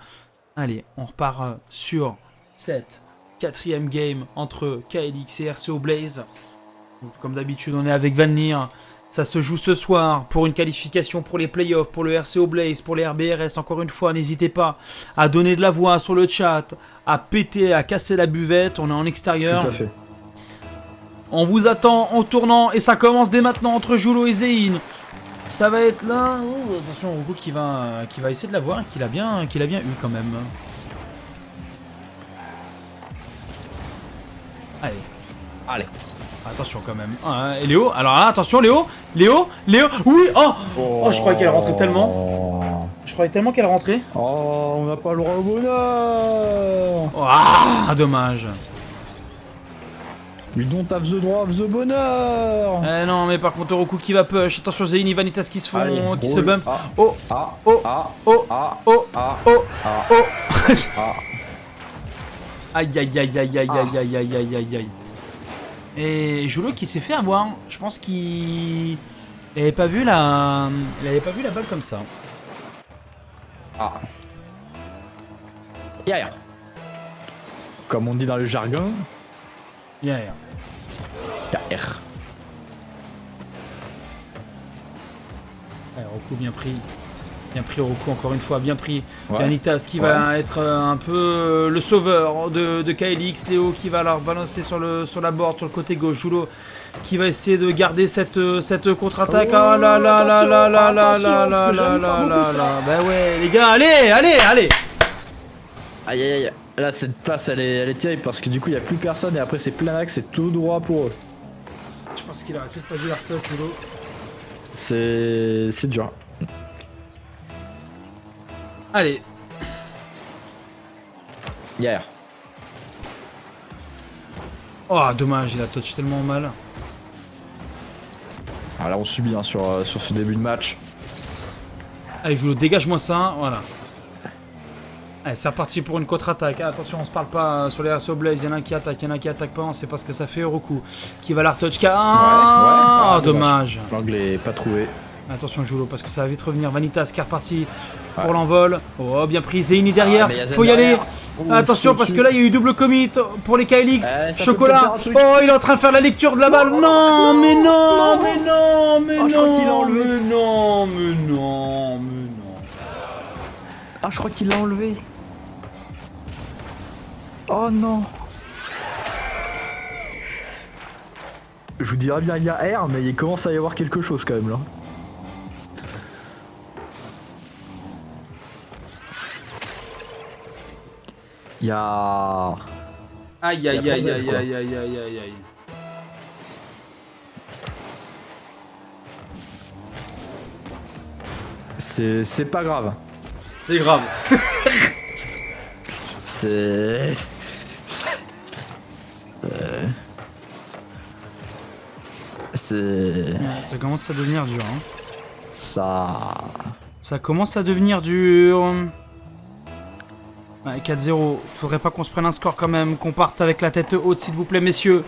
Allez, on repart sur cette 4ème game entre KLX et RCO Blaze. Donc, comme d'habitude, on est avec Van Leer. Ça se joue ce soir pour une qualification pour les playoffs, pour le RCO Blaze, pour les RBRS. Encore une fois, n'hésitez pas à donner de la voix sur le chat, à péter, à casser la buvette. On est en extérieur. Tout à fait. On vous attend en tournant et ça commence dès maintenant entre Julo et Zein. Ça va être là. Oh, attention, Roku qui va essayer de la voir et qu'il a bien eu quand même. Allez. Attention quand même. Ah, et Léo, alors là, attention, Léo. Léo. Oui. Oh, je croyais qu'elle rentrait tellement. Je croyais tellement qu'elle rentrait. Oh, on n'a pas le droit au bonheur. Ah, dommage. We don't have the droit of the bonheur. Eh non, mais par contre, Roku qui va push. Attention, Zéine, Vanitas qui se font, Allez, qui se roule. bump. Ah, Oh, ah, oh, ah, oh, ah, oh, ah, oh, ah, oh. ah. Aïe, aïe, aïe, aïe, aïe, aïe, aïe, aïe, aïe, aïe, aïe. Et Jolo qui s'est fait avoir. Je pense qu'il n'avait pas vu la, balle comme ça. Ah. Yeah. Comme on dit dans le jargon. Yeah. R. Ouais, Roku bien pris. Bien pris Roku encore une fois, bien pris. Ouais. Vanitas qui va être un peu le sauveur de KLX. Léo qui va leur balancer sur la board, sur le côté gauche. Julo qui va essayer de garder cette contre-attaque. Ah là là là là là là là là là là là. Bah ouais les gars, allez. Aïe aïe aïe. Là cette passe elle est terrible parce que du coup il n'y a plus personne et après c'est plein axe, c'est tout droit pour eux. Je pense qu'il a peut-être pas vu l'artop, Julo. C'est dur. Allez. Yeah. Oh dommage, il a touch tellement mal. Ah là on subit hein, sur ce début de match. Allez Julo, dégage-moi ça, voilà. Allez, c'est reparti pour une contre-attaque. Ah, attention, on se parle pas sur les RSO Blaze. Il y en a un qui attaque, il y en a un qui attaque pas. On sait pas ce que ça fait. Roku qui va la retouch. Ah, ouais. dommage. L'anglais pas trouvé. Attention, Julo, parce que ça va vite revenir. Vanitas qui est reparti pour l'envol. Oh, bien pris. Zéini derrière. Faut y aller. Attention, parce que là, il y a eu double commit pour les KLX. Chocolat. Oh, il est en train de faire la lecture de la balle. Non, mais non, mais non, mais non. Je crois qu'il l'a enlevé. Mais non, mais non, mais non. Ah, je crois qu'il l'a enlevé. Oh non. Je vous dirais bien il y a R, mais il commence à y avoir quelque chose quand même là. Il y a... Aïe aïe aïe aïe aïe aïe aïe aïe aïe. C'est pas grave. C'est grave. C'est... Ça commence à devenir dur. Hein. Ça commence à devenir dur. Ouais, 4-0. Faudrait pas qu'on se prenne un score quand même. Qu'on parte avec la tête haute, s'il vous plaît, messieurs.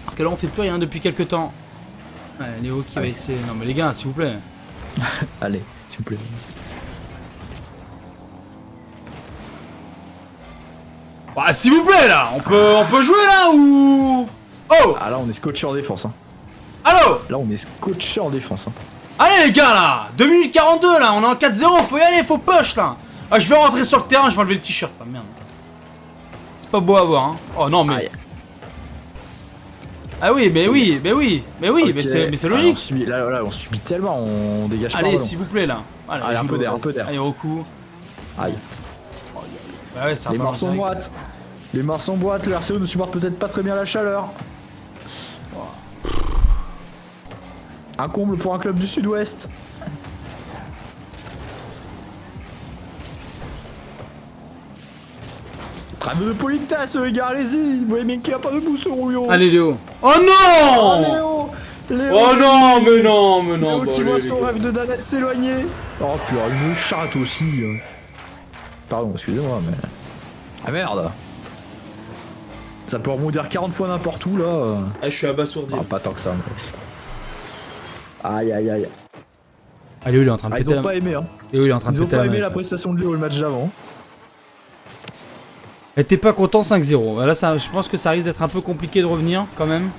Parce que là, on fait plus rien depuis quelques temps. Ouais, Léo qui va essayer. Non, mais les gars, s'il vous plaît. Allez, s'il vous plaît. Bah, s'il vous plaît, là. On peut jouer là ou. Oh. Ah là, on est scotché en défense. Hein. Allô. Là, on est scotché en défense. Hein. Allez les gars là, 2 minutes 42 là, on est en 4-0, faut y aller, faut push là. Ah, je vais rentrer sur le terrain, je vais enlever le t-shirt, ah merde. C'est pas beau à voir hein. Oh non mais... Aïe. Ah oui, mais oui, okay. mais c'est logique. Là, on subit tellement, on dégage pas. Allez, s'il vous plaît là. Allez, un peu d'air. Allez, Roku. Aïe. Bah ouais, ça les morceaux en boîte. Les morceaux en boîte, le RCO ne supporte peut-être pas très bien la chaleur. Un comble pour un club du sud-ouest. Trêve de politesse les gars, allez-y. Vous voyez bien qu'il n'y a pas de boost au rouillon. Allez Léo. Oh non Léo oh non, mais non Léo qui voit son rêve de Danette s'éloigner. Oh putain, il me chatte aussi. Pardon, excusez-moi, mais... Ah merde. Ça peut rebondir 40 fois n'importe où là. Ah, je suis abasourdi. Ah, pas tant que ça. Mais... Aïe aïe aïe. Ah, Léo il est en train de péter. Ils ont pas aimé hein. Léo il est en train de péter. Ils ont pas aimé la prestation de Léo le match d'avant. Et t'es pas content 5-0. Là ça, je pense que ça risque d'être un peu compliqué de revenir quand même.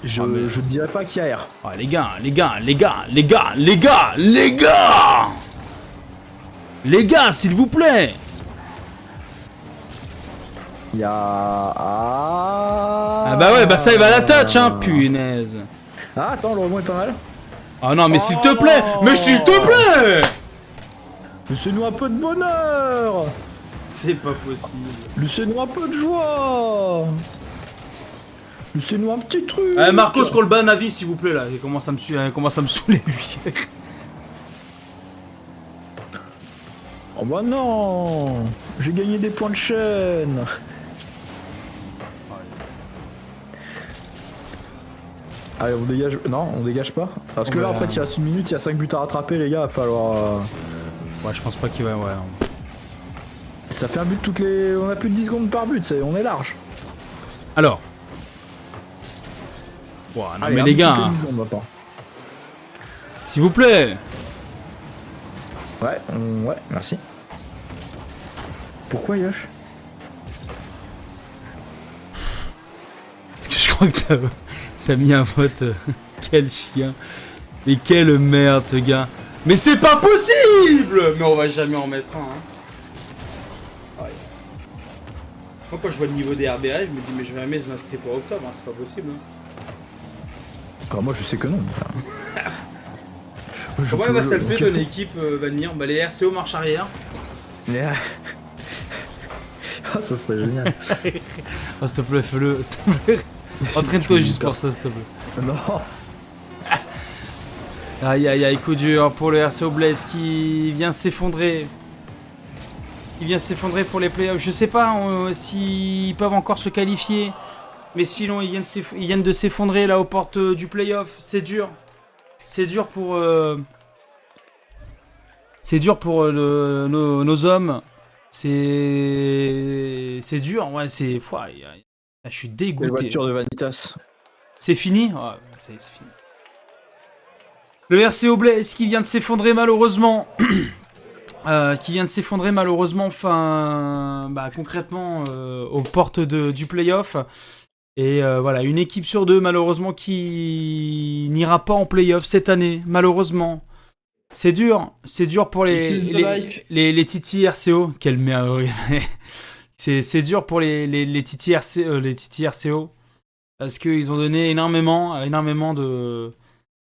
Je dirais pas qu'il y a R. Ah les gars. Les gars, s'il vous plaît. Il y a... Ah bah ouais, bah ça il va à la touch hein, punaise. Ah attends, le rebond est pas mal. Ah non mais s'il te plaît. Mais s'il te plaît. Laissez-nous un peu de bonheur. C'est pas possible. Laissez-nous un peu de joie. Laissez-nous un petit truc. Marcos, qu'on le banne à vie, s'il vous plaît, là. Il commence à me saouler, lui. Oh bah non. J'ai gagné des points de chaîne. Allez, on dégage. Non, on dégage pas. Parce que là, en fait, il reste 1 minute, il y a 5 buts à rattraper, les gars. Il va falloir. Ouais, je pense pas qu'il va. Ouais. Ça fait un but toutes les. On a plus de 10 secondes par but, on est large. Alors. Ouais, non, allez, mais les gars. 10 secondes, maintenant. S'il vous plaît. Ouais, ouais, merci. Pourquoi Yosh? Parce que je crois que t'as mis un vote. Quel chien. Mais quelle merde, ce gars. Mais c'est pas possible. Mais on va jamais en mettre un. Hein. Ouais. Moi, quand je vois le niveau des RBA, je me dis, mais je vais jamais m'inscrire pour octobre. Hein. C'est pas possible. Hein. Ah, moi, je sais que non. Comment il va s'alper de l'équipe va venir? Bah, les RCO marche arrière. Ah, ça serait génial. Oh, s'il te plaît, fais-le. S'il te plaît. Entraîne-toi juste pour ça, s'il te plaît. Non. Aïe aïe aïe, coup dur pour le RCO Blaze qui vient s'effondrer. Il vient s'effondrer pour les playoffs. Je sais pas s'ils peuvent encore se qualifier. Mais sinon, ils viennent de s'effondrer là aux portes du playoff. C'est dur. C'est dur pour. C'est dur pour nos hommes. C'est dur. Ouais, c'est. Je suis dégoûté. La voiture de Vanitas. C'est fini? Ouais, c'est fini. Le RCO Blaze qui vient de s'effondrer malheureusement. Enfin, concrètement, aux portes du playoff. Et voilà, une équipe sur deux, malheureusement, qui n'ira pas en playoff cette année, malheureusement. C'est dur pour les Titi RCO. Quelle merde. C'est dur pour les Titi RCO. Parce qu'ils ont donné énormément de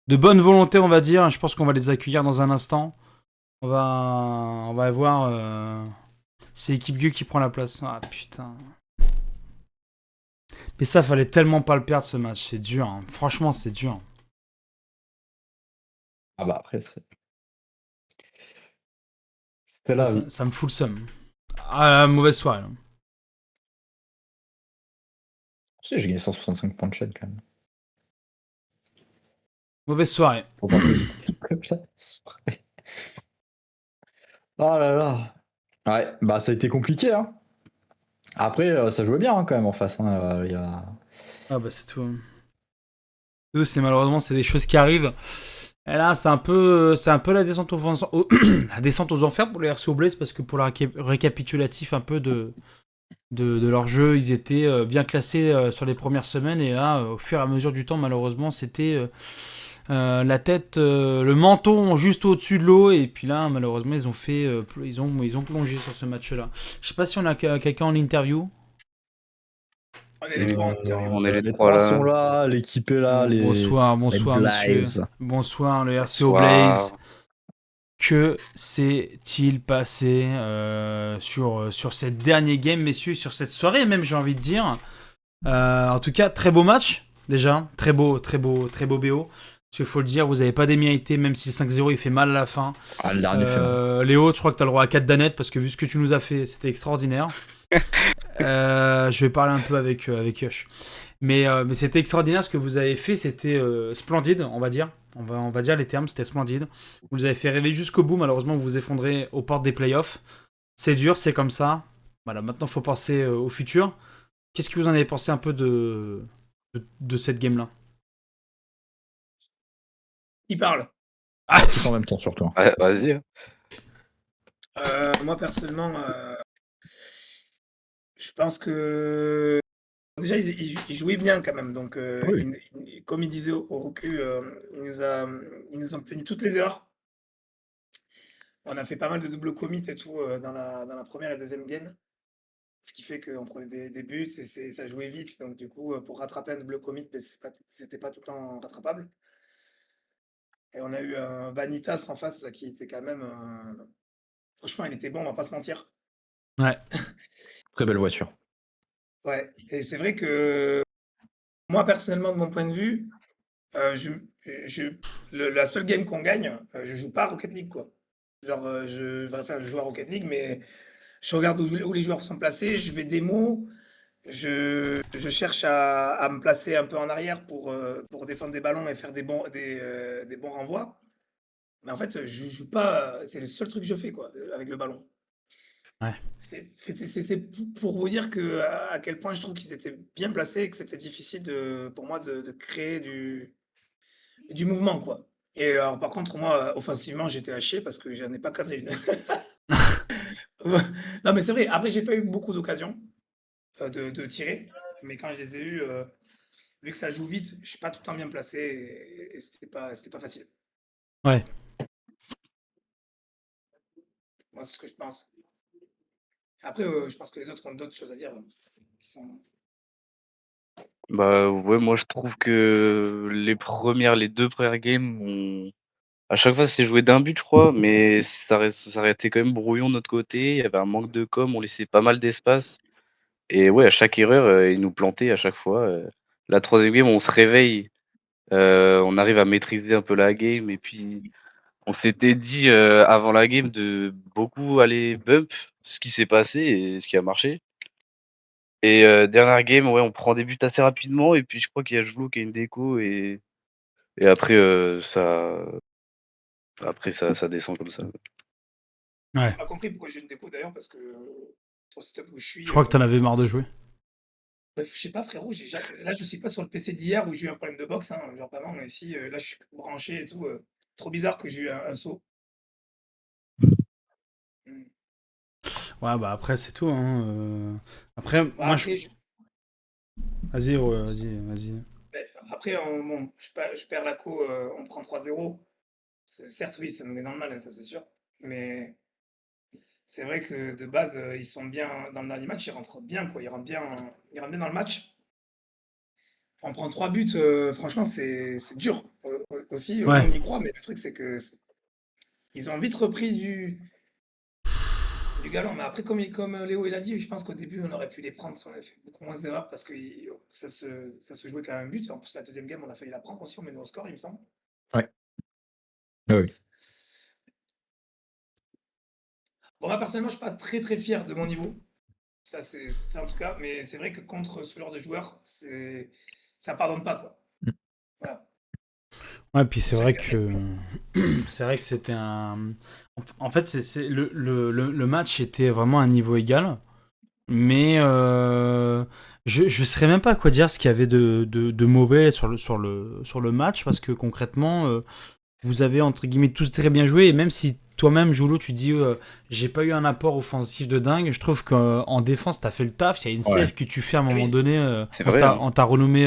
bonne volonté, on va dire. Je pense qu'on va les accueillir dans un instant. On va voir. C'est Équipe Gu qui prend la place. Ah putain. Mais ça, fallait tellement pas le perdre ce match. C'est dur. Hein. Franchement, c'est dur. Ah bah après, c'était là. Ça me fout le seum. Ah, mauvaise soirée. Là. Si, j'ai gagné 165 points de chaîne quand même. Mauvaise soirée. Oh là là. Ouais, bah ça a été compliqué. Hein. Après, ça jouait bien hein, quand même en face. Hein. Ah bah c'est tout. Eux, malheureusement, c'est des choses qui arrivent. Et là, c'est un peu la descente la descente aux enfers pour les RCO Blaze parce que pour le récapitulatif un peu de leur jeu, ils étaient bien classés sur les premières semaines et là, au fur et à mesure du temps, malheureusement, c'était la tête, le menton juste au-dessus de l'eau et puis là, malheureusement, ils ont plongé sur ce match-là. Je sais pas si on a quelqu'un en interview. On est les trois en interview. On est les trois là. Sont là, l'équipe est là. Bonsoir, monsieur. Bonsoir, le RCO Blaze. Que s'est-il passé sur cette dernière game, messieurs, sur cette soirée même, j'ai envie de dire. En tout cas, très beau match, déjà. Très beau BO. Parce qu'il faut le dire, vous n'avez pas démérité, même si le 5-0 il fait mal à la fin. Ah, le dernier fait mal. Léo, je crois que tu as le droit à 4 danettes, parce que vu ce que tu nous as fait, c'était extraordinaire. Je vais parler un peu avec Yosh. Mais c'était extraordinaire ce que vous avez fait, c'était splendide, on va dire. On va dire les termes, c'était splendide. Vous nous avez fait rêver jusqu'au bout, malheureusement vous vous effondrez aux portes des playoffs. C'est dur, c'est comme ça. Voilà, maintenant il faut penser au futur. Qu'est-ce que vous en avez pensé un peu de cette game-là? Qui parle? Ah, en même temps sur toi. Ouais, vas-y. Moi personnellement, je pense que déjà ils jouaient bien quand même. Donc oui. Comme il disait au recul, ils nous ont puni toutes les erreurs. On a fait pas mal de double commit et tout dans la première et deuxième game. Ce qui fait qu'on prenait des buts et ça jouait vite. Donc du coup, pour rattraper un double commit, c'était pas tout le temps rattrapable. Et on a eu un Vanitas en face là, qui était quand même... Franchement, il était bon, on va pas se mentir. Ouais. Très belle voiture. Ouais, et c'est vrai que moi, personnellement, de mon point de vue, je, je, la seule game qu'on gagne, je joue pas à Rocket League, quoi. Genre, je joue à Rocket League, mais je regarde où les joueurs sont placés, je vais démo, je cherche à me placer un peu en arrière pour défendre des ballons et faire des bons renvois. Mais en fait, je joue pas, c'est le seul truc que je fais, quoi, avec le ballon. Ouais. C'était pour vous dire à quel point je trouve qu'ils étaient bien placés et que c'était difficile pour moi de créer du mouvement, quoi. Et alors, par contre, moi, offensivement, j'étais à chier parce que j'en ai pas cadré une. Ouais. Non, mais c'est vrai. Après, j'ai pas eu beaucoup d'occasions de tirer. Mais quand je les ai eues, vu que ça joue vite, je suis pas tout le temps bien placé et c'était pas facile. Ouais. Moi, c'est ce que je pense. Après, je pense que les autres ont d'autres choses à dire, qui sont... Bah ouais, moi je trouve que les 2 premières games, à chaque fois c'était joué d'un but, je crois, mais ça restait quand même brouillon de notre côté. Il y avait un manque de com, on laissait pas mal d'espace. Et ouais, à chaque erreur, ils nous plantaient à chaque fois. La troisième game, on se réveille, on arrive à maîtriser un peu la game, et puis on s'était dit avant la game de beaucoup aller bump, ce qui s'est passé et ce qui a marché. Et dernière game, ouais, on prend des buts assez rapidement, et puis je crois qu'il y a Joulo qui a une déco, et après ça descend comme ça. Ouais. Pas compris pourquoi j'ai une déco d'ailleurs, parce que sur le setup où je Je suis, crois que t'en avais marre de jouer. bref, je sais pas, frérot, là, je suis pas sur le PC d'hier où j'ai eu un problème de box, hein, genre vraiment, mais ici, là, je suis branché et tout. Trop bizarre que j'ai eu un saut. Mm. Ouais, bah après, c'est tout. Hein. Après, Bah, moi, je. après, Vas-y, ouais, vas-y. après bon, je perds la co, on prend 3-0. Certes, oui, ça nous met dans le mal, hein, ça c'est sûr. Mais c'est vrai que de base, ils sont bien dans le dernier match, ils rentrent bien, quoi. Ils rentrent bien dans le match. On prend 3 buts, franchement, c'est dur aussi. Nous, Ouais. on y croit, mais le truc, c'est que ils ont vite repris du galon. Mais après, comme Léo il a dit, je pense qu'au début, on aurait pu les prendre si on avait fait beaucoup moins d'erreurs parce que ça se jouait quand même un but. En plus, la deuxième game, on a failli la prendre aussi, on met au score, il me semble. Ouais. Ah oui. Bon, moi, personnellement, je suis pas très très fier de mon niveau. Ça, c'est ça en tout cas. Mais c'est vrai que contre ce genre de joueurs, ça pardonne pas, quoi. Mm. Voilà. Ouais, puis c'est Déjà vrai que que. C'est vrai que c'était un. En fait, le match était vraiment à un niveau égal. Mais je saurais même pas à quoi dire ce qu'il y avait de mauvais sur le match, parce que concrètement, vous avez entre guillemets tous très bien joué, et même si toi-même, Joulo, tu dis j'ai pas eu un apport offensif de dingue, je trouve qu'en défense, t'as fait le taf. Il y a une Ouais. save que tu fais à un Ah moment oui. donné, C'est on vrai, t'a hein. on t'a renommé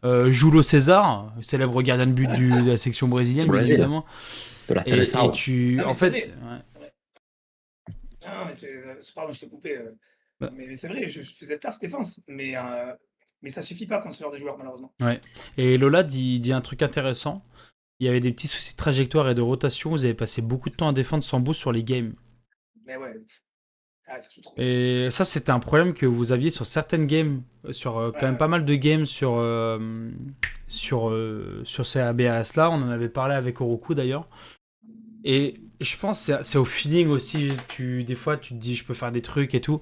Joulo César, célèbre gardien de but de la section brésilienne, bien Brésil, évidemment. de la Et Seleção. tu, Non, en mais c'est fait, vrai. ouais. C'est vrai. Non, mais pardon, je t'ai coupé. Bah, Mais c'est vrai, je faisais le taf défense. Mais ça suffit pas contre ce genre de joueur, malheureusement. ouais. Et Lola dit un truc intéressant. Il y avait des petits soucis de trajectoire et de rotation. Vous avez passé beaucoup de temps à défendre sans boost sur les games. Mais ouais, ça joue trop vite. Et ça, c'était un problème que vous aviez sur certaines games, sur Ouais, quand même ouais. pas mal de games sur ces ABRS-là. On en avait parlé avec Oroku d'ailleurs. Et je pense que c'est au feeling aussi. Des fois, tu te dis, je peux faire des trucs et tout.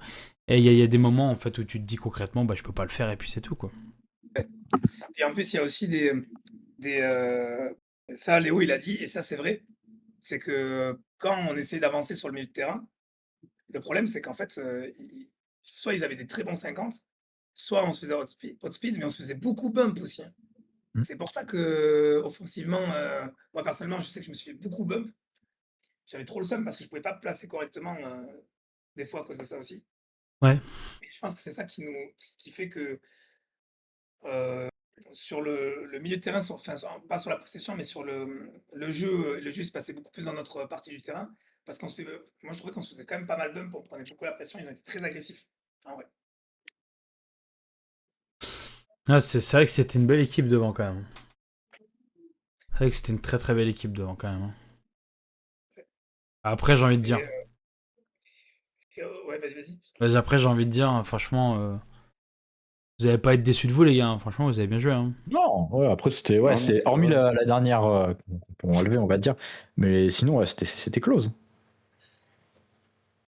Et il y a des moments en fait où tu te dis concrètement, bah, je peux pas le faire et puis c'est tout, quoi. Et en plus, il y a aussi des ça, Léo, il a dit, et ça, c'est vrai, c'est que quand on essaie d'avancer sur le milieu de terrain, le problème, c'est qu'en fait, soit ils avaient des très bons 50, soit on se faisait outspeed, mais on se faisait beaucoup bump aussi, hein. Mm. C'est pour ça que offensivement, moi personnellement, je sais que je me suis fait beaucoup bump. J'avais trop le seum parce que je pouvais pas me placer correctement, des fois à cause de ça aussi. Ouais. Et je pense que c'est ça qui fait que, heu, sur le milieu de terrain, pas sur la possession, mais sur le jeu se passait beaucoup plus dans notre partie du terrain parce moi je trouvais qu'on se faisait quand même pas mal bump, on prenait beaucoup la pression, ils ont été très agressifs. Ah ouais. Ah, c'est vrai que c'était une belle équipe devant quand même. C'est vrai que c'était une très très belle équipe devant quand même. Hein. Après, j'ai envie de Et dire. Ouais, vas-y. Après, j'ai envie de dire, franchement, vous n'allez pas être déçus de vous, les gars. Hein. Franchement, vous avez bien joué. Hein. Non, ouais, après c'était Non, c'est c'est hormis vrai. la dernière qu'on peut enlever, on va dire, mais sinon ouais, c'était close.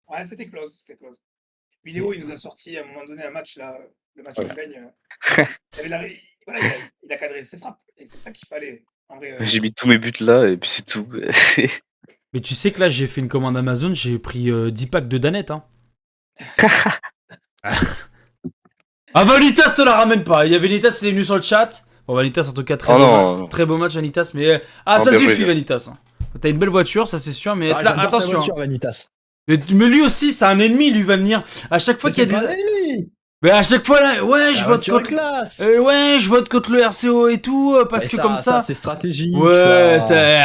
Ouais, c'était close. Et- Léo, il nous a sorti à un moment donné un match là, le match Ouais. qu'on gagne. Il avait voilà, il a cadré ses frappes et c'est ça qu'il fallait. En vrai, J'ai mis tous mes buts là et puis c'est tout. Mais tu sais que là, j'ai fait une commande Amazon, j'ai pris 10 packs de Danette. Hein. Ah, Vanitas te la ramène pas. Il y a Vanitas, il est venu sur le chat. Bon, Vanitas, en tout cas, Oh non. très beau match, Vanitas. Mais Non, ça bien joué, suffit, bien. Vanitas. T'as une belle voiture, ça c'est sûr. Mais Ah, là, j'adore ta attention. voiture, Vanitas. Mais lui aussi, c'est un ennemi, lui va venir. À chaque fois Mais qu'il y a c'est des. pas un ennemi. Mais à chaque fois là, ouais, je La vote voiture est contre. classe. Ouais, je vote contre le RCO et tout, parce Mais que comme ça. c'est stratégique. Ouais, ça.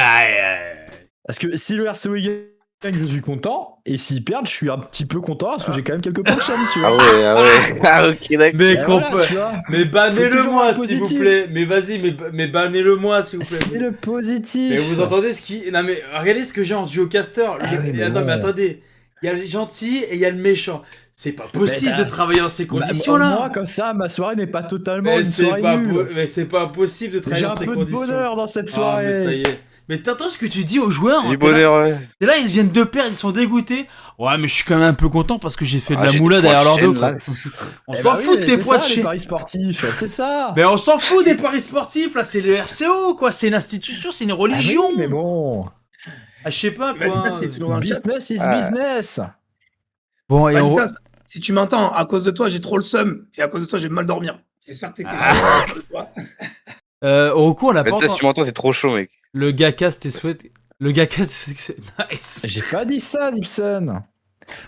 Parce que si le RCO gagne, je suis content. Et s'ils perdent, je suis un petit peu content parce que j'ai quand même quelques points de chaîne, tu vois. Ah ouais, ah ouais. Ah ok, d'accord. Mais Et voilà, tu vois. mais bannez-le toujours moi, voir le s'il vous positif. plaît. Mais vas-y, mais bannez-le moi, s'il vous plaît. C'est le positif. Mais vous entendez ce qui. Non, mais regardez ce que j'ai en duocaster. oui, mais Attends, bon. mais attendez. Il y a le gentil et il y a le méchant. C'est pas possible de travailler dans ces conditions-là. Moi, comme ça, ma soirée n'est pas totalement Mais une soirée nulle. mais c'est pas possible de travailler J'ai dans un ces peu conditions. de bonheur dans cette Ah, soirée. mais ça y est. Mais t'entends ce que tu dis aux joueurs. Du T'es là- bonheur, ouais. Et là, ils viennent de perdre, ils sont dégoûtés. Ouais, mais je suis quand même un peu content parce que j'ai fait de Ah, la j'ai moula des points derrière de leur dos. chaîne, Quoi. là. On Eh s'en bah oui, fout mais des c'est points de ça, les chez. paris sportifs, c'est ça. Mais on s'en fout des paris sportifs, là, c'est le RCO, quoi. C'est une institution, c'est une religion. Ah oui, mais bon. Ah, je sais pas, quoi. Vanitas, il est toujours dans le chat. Business is Ah. business. Bon, et Vanitas, si tu m'entends, à cause de toi, j'ai trop le seum et à cause de toi, j'ai mal dormir. J'espère que t'es Ah. de toi. Au coup, on n'a pas Maintenant, si entendu. tu m'entends, c'est trop chaud, mec. Le gars casse tes souhaits. Le gars casse tes. Nice. J'ai pas dit ça, Gibson.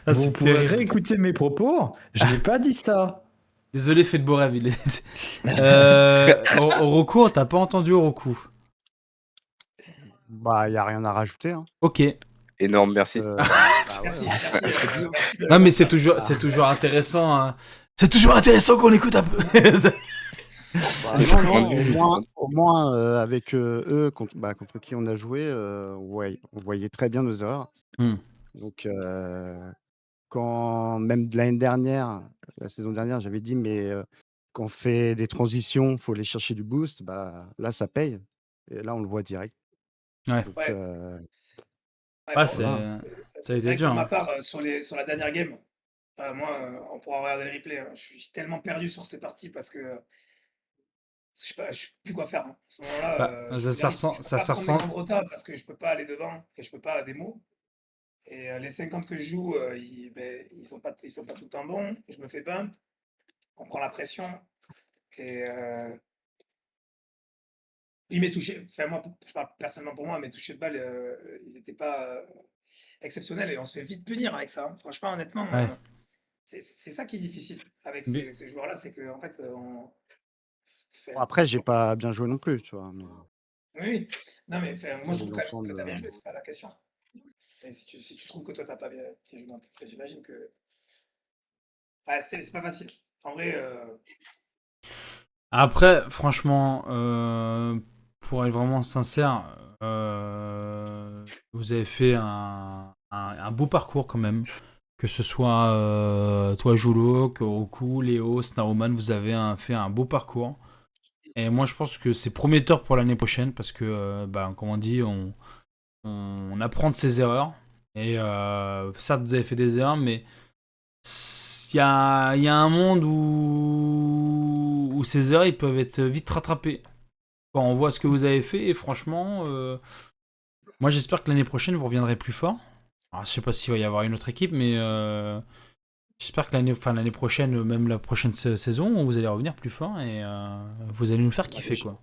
Ah, Vous c'est pourrez terrible. réécouter mes propos. Je n'ai pas dit ça. Désolé, faites beau rêve. Oroku, on t'a pas entendu, Oroku. Bah, y a rien à rajouter. Hein. Ok. Énorme, merci. Bah Merci, ouais, hein. merci. Non, mais c'est toujours intéressant. Hein. C'est toujours intéressant qu'on écoute un peu. Bah, C'est non, vraiment au moins avec eux, contre qui on a joué, on voyait très bien nos erreurs. Donc, quand même de l'année dernière, la saison dernière, j'avais dit, mais quand on fait des transitions, il faut aller chercher du boost. Bah, là, ça paye. Et là, on le voit direct. Ouais. Donc, Ouais. Ah, Bon, ça a c'est été vrai que dur. pour ma Hein. part, sur la dernière game, moi, on pourra regarder le replay. Hein. Je suis tellement perdu sur cette partie parce que je sais plus quoi faire. Hein. À ce moment-là, Bah, je ça peux pas prendre ressemble. des grands retards parce que je peux pas aller devant et je peux pas démo. Et les 50 que je joue, ils sont pas tout le temps bons. Je me fais bump, on prend la pression et il m'est touché. Enfin, moi, je parle personnellement pour moi, mes touchés de balle, ils n'étaient pas exceptionnels et on se fait vite punir avec ça. Hein. Franchement, honnêtement, Ouais. c'est ça qui est difficile avec Mais- ces joueurs-là, c'est qu'en fait, bon, après, j'ai pas bien joué non plus, tu vois. Mais... Oui, non, mais moi, je C'est trouve l'ensemble, que tu as bien joué, c'est pas la question. Et si tu trouves que toi, tu n'as pas bien joué non plus, j'imagine que. Ouais, c'est pas facile. En vrai. Après, franchement, pour être vraiment sincère, vous avez fait un beau parcours quand même. Que ce soit toi, Julo, Oroku, Léo, Snowman, vous avez fait un beau parcours. Et moi, je pense que c'est prometteur pour l'année prochaine parce que, comme on dit, on apprend de ses erreurs. Et certes, vous avez fait des erreurs, mais il y a un monde où ces erreurs ils peuvent être vite rattrapées. Quand on voit ce que vous avez fait, et franchement, moi j'espère que l'année prochaine vous reviendrez plus fort. Alors, je sais pas s'il va y avoir une autre équipe, mais j'espère que l'année prochaine, même la prochaine saison, vous allez revenir plus fort et vous allez nous faire kiffer quoi.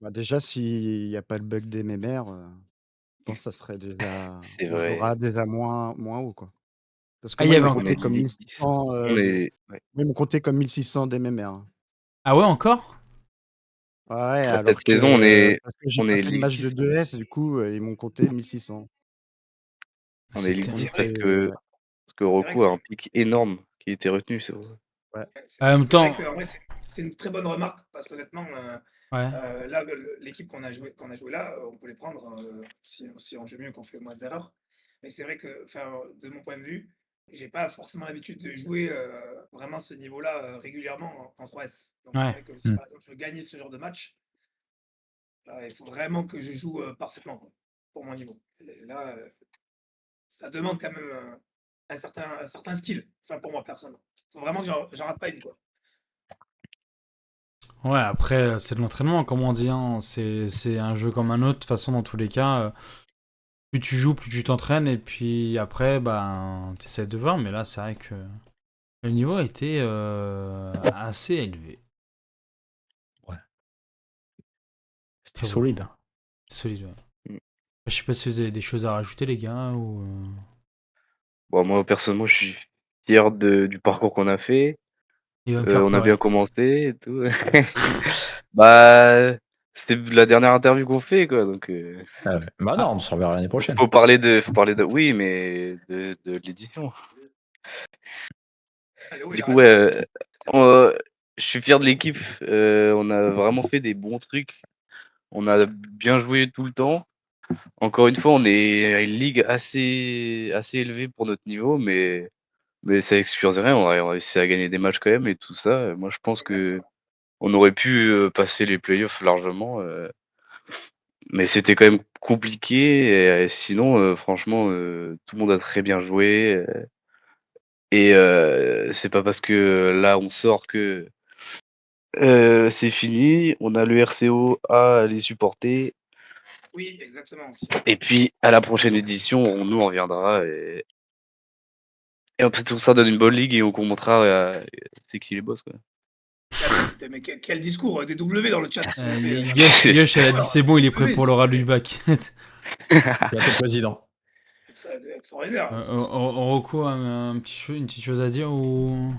Bah, déjà, s'il n'y a pas le bug des mémères, je pense que ça serait déjà. C'est On vrai. jouera déjà moins haut, quoi. Parce que Ah, il moi, y ils avait m'ont un- compté comme limite 1600. On est. Ouais. Ils m'ont compté comme 1600 des mémères. Ah ouais, encore? Ouais, Bah, alors cette saison, parce que j'ai on pas est fait de Ligue match 10. de 2S, du coup, ils m'ont compté 1600. Ah, On est Ligue c'était- 10 Donc, ouais. parce que C'est vrai que Roku a un pic énorme qui a été retenu, c'est pour ça. Ouais. En même c'est vrai temps, qu'en vrai, c'est une très bonne remarque parce qu'honnêtement, ouais. là, l'équipe qu'on a joué là, on peut les prendre si on joue mieux, qu'on fait moins d'erreurs. Mais c'est vrai que, de mon point de vue, j'ai pas forcément l'habitude de jouer vraiment ce niveau-là régulièrement en 3S. Donc c'est Ouais. vrai que si par exemple je veux gagner ce genre de match, il faut vraiment que je joue parfaitement quoi, pour mon niveau. Et là, ça demande quand même un certain skill, enfin pour moi personnellement. Faut vraiment que j'en rate pas une quoi. Ouais, après, c'est de l'entraînement, comme on dit. Hein. C'est un jeu comme un autre. De toute façon, dans tous les cas, plus tu joues, plus tu t'entraînes. Et puis après, ben, t'essaies de voir. Mais là, c'est vrai que le niveau a été assez élevé. C'était Très solide. beau. C'est solide, ouais. Mm. Je sais pas si vous avez des choses à rajouter, les gars, ou... Bon, moi, personnellement, je suis fier du parcours qu'on a fait. Il va me faire On a bien pleurer. commencé et tout. Bah, c'était la dernière interview qu'on fait, quoi. Donc, Ah ouais. Bah non, on se reverra l'année prochaine. faut parler de, oui, mais de l'édition. Allez, oui, Du il a coup, raison. ouais, je suis fier de l'équipe. On a vraiment fait des bons trucs. On a bien joué tout le temps. Encore une fois, on est à une ligue assez élevée pour notre niveau, mais ça excuse rien. On a réussi à gagner des matchs quand même et tout ça. Moi, je pense que Exactement. on aurait pu passer les playoffs largement, mais c'était quand même compliqué. Et sinon, franchement, tout le monde a très bien joué. Et c'est pas parce que là on sort que c'est fini. On a le RCO à les supporter. Oui, exactement aussi. Et puis à la prochaine édition, nous on reviendra et peut-être tout ça donne une bonne ligue et on montrera c'est qui les boss quoi. Putain, mais quel discours DW dans le chat, s'il vous plaît. Yosh, elle a dit c'est bon, il est prêt pour le rat du bac. Bientôt président. C'est extraordinaire. On recourt une petite chose à dire ou...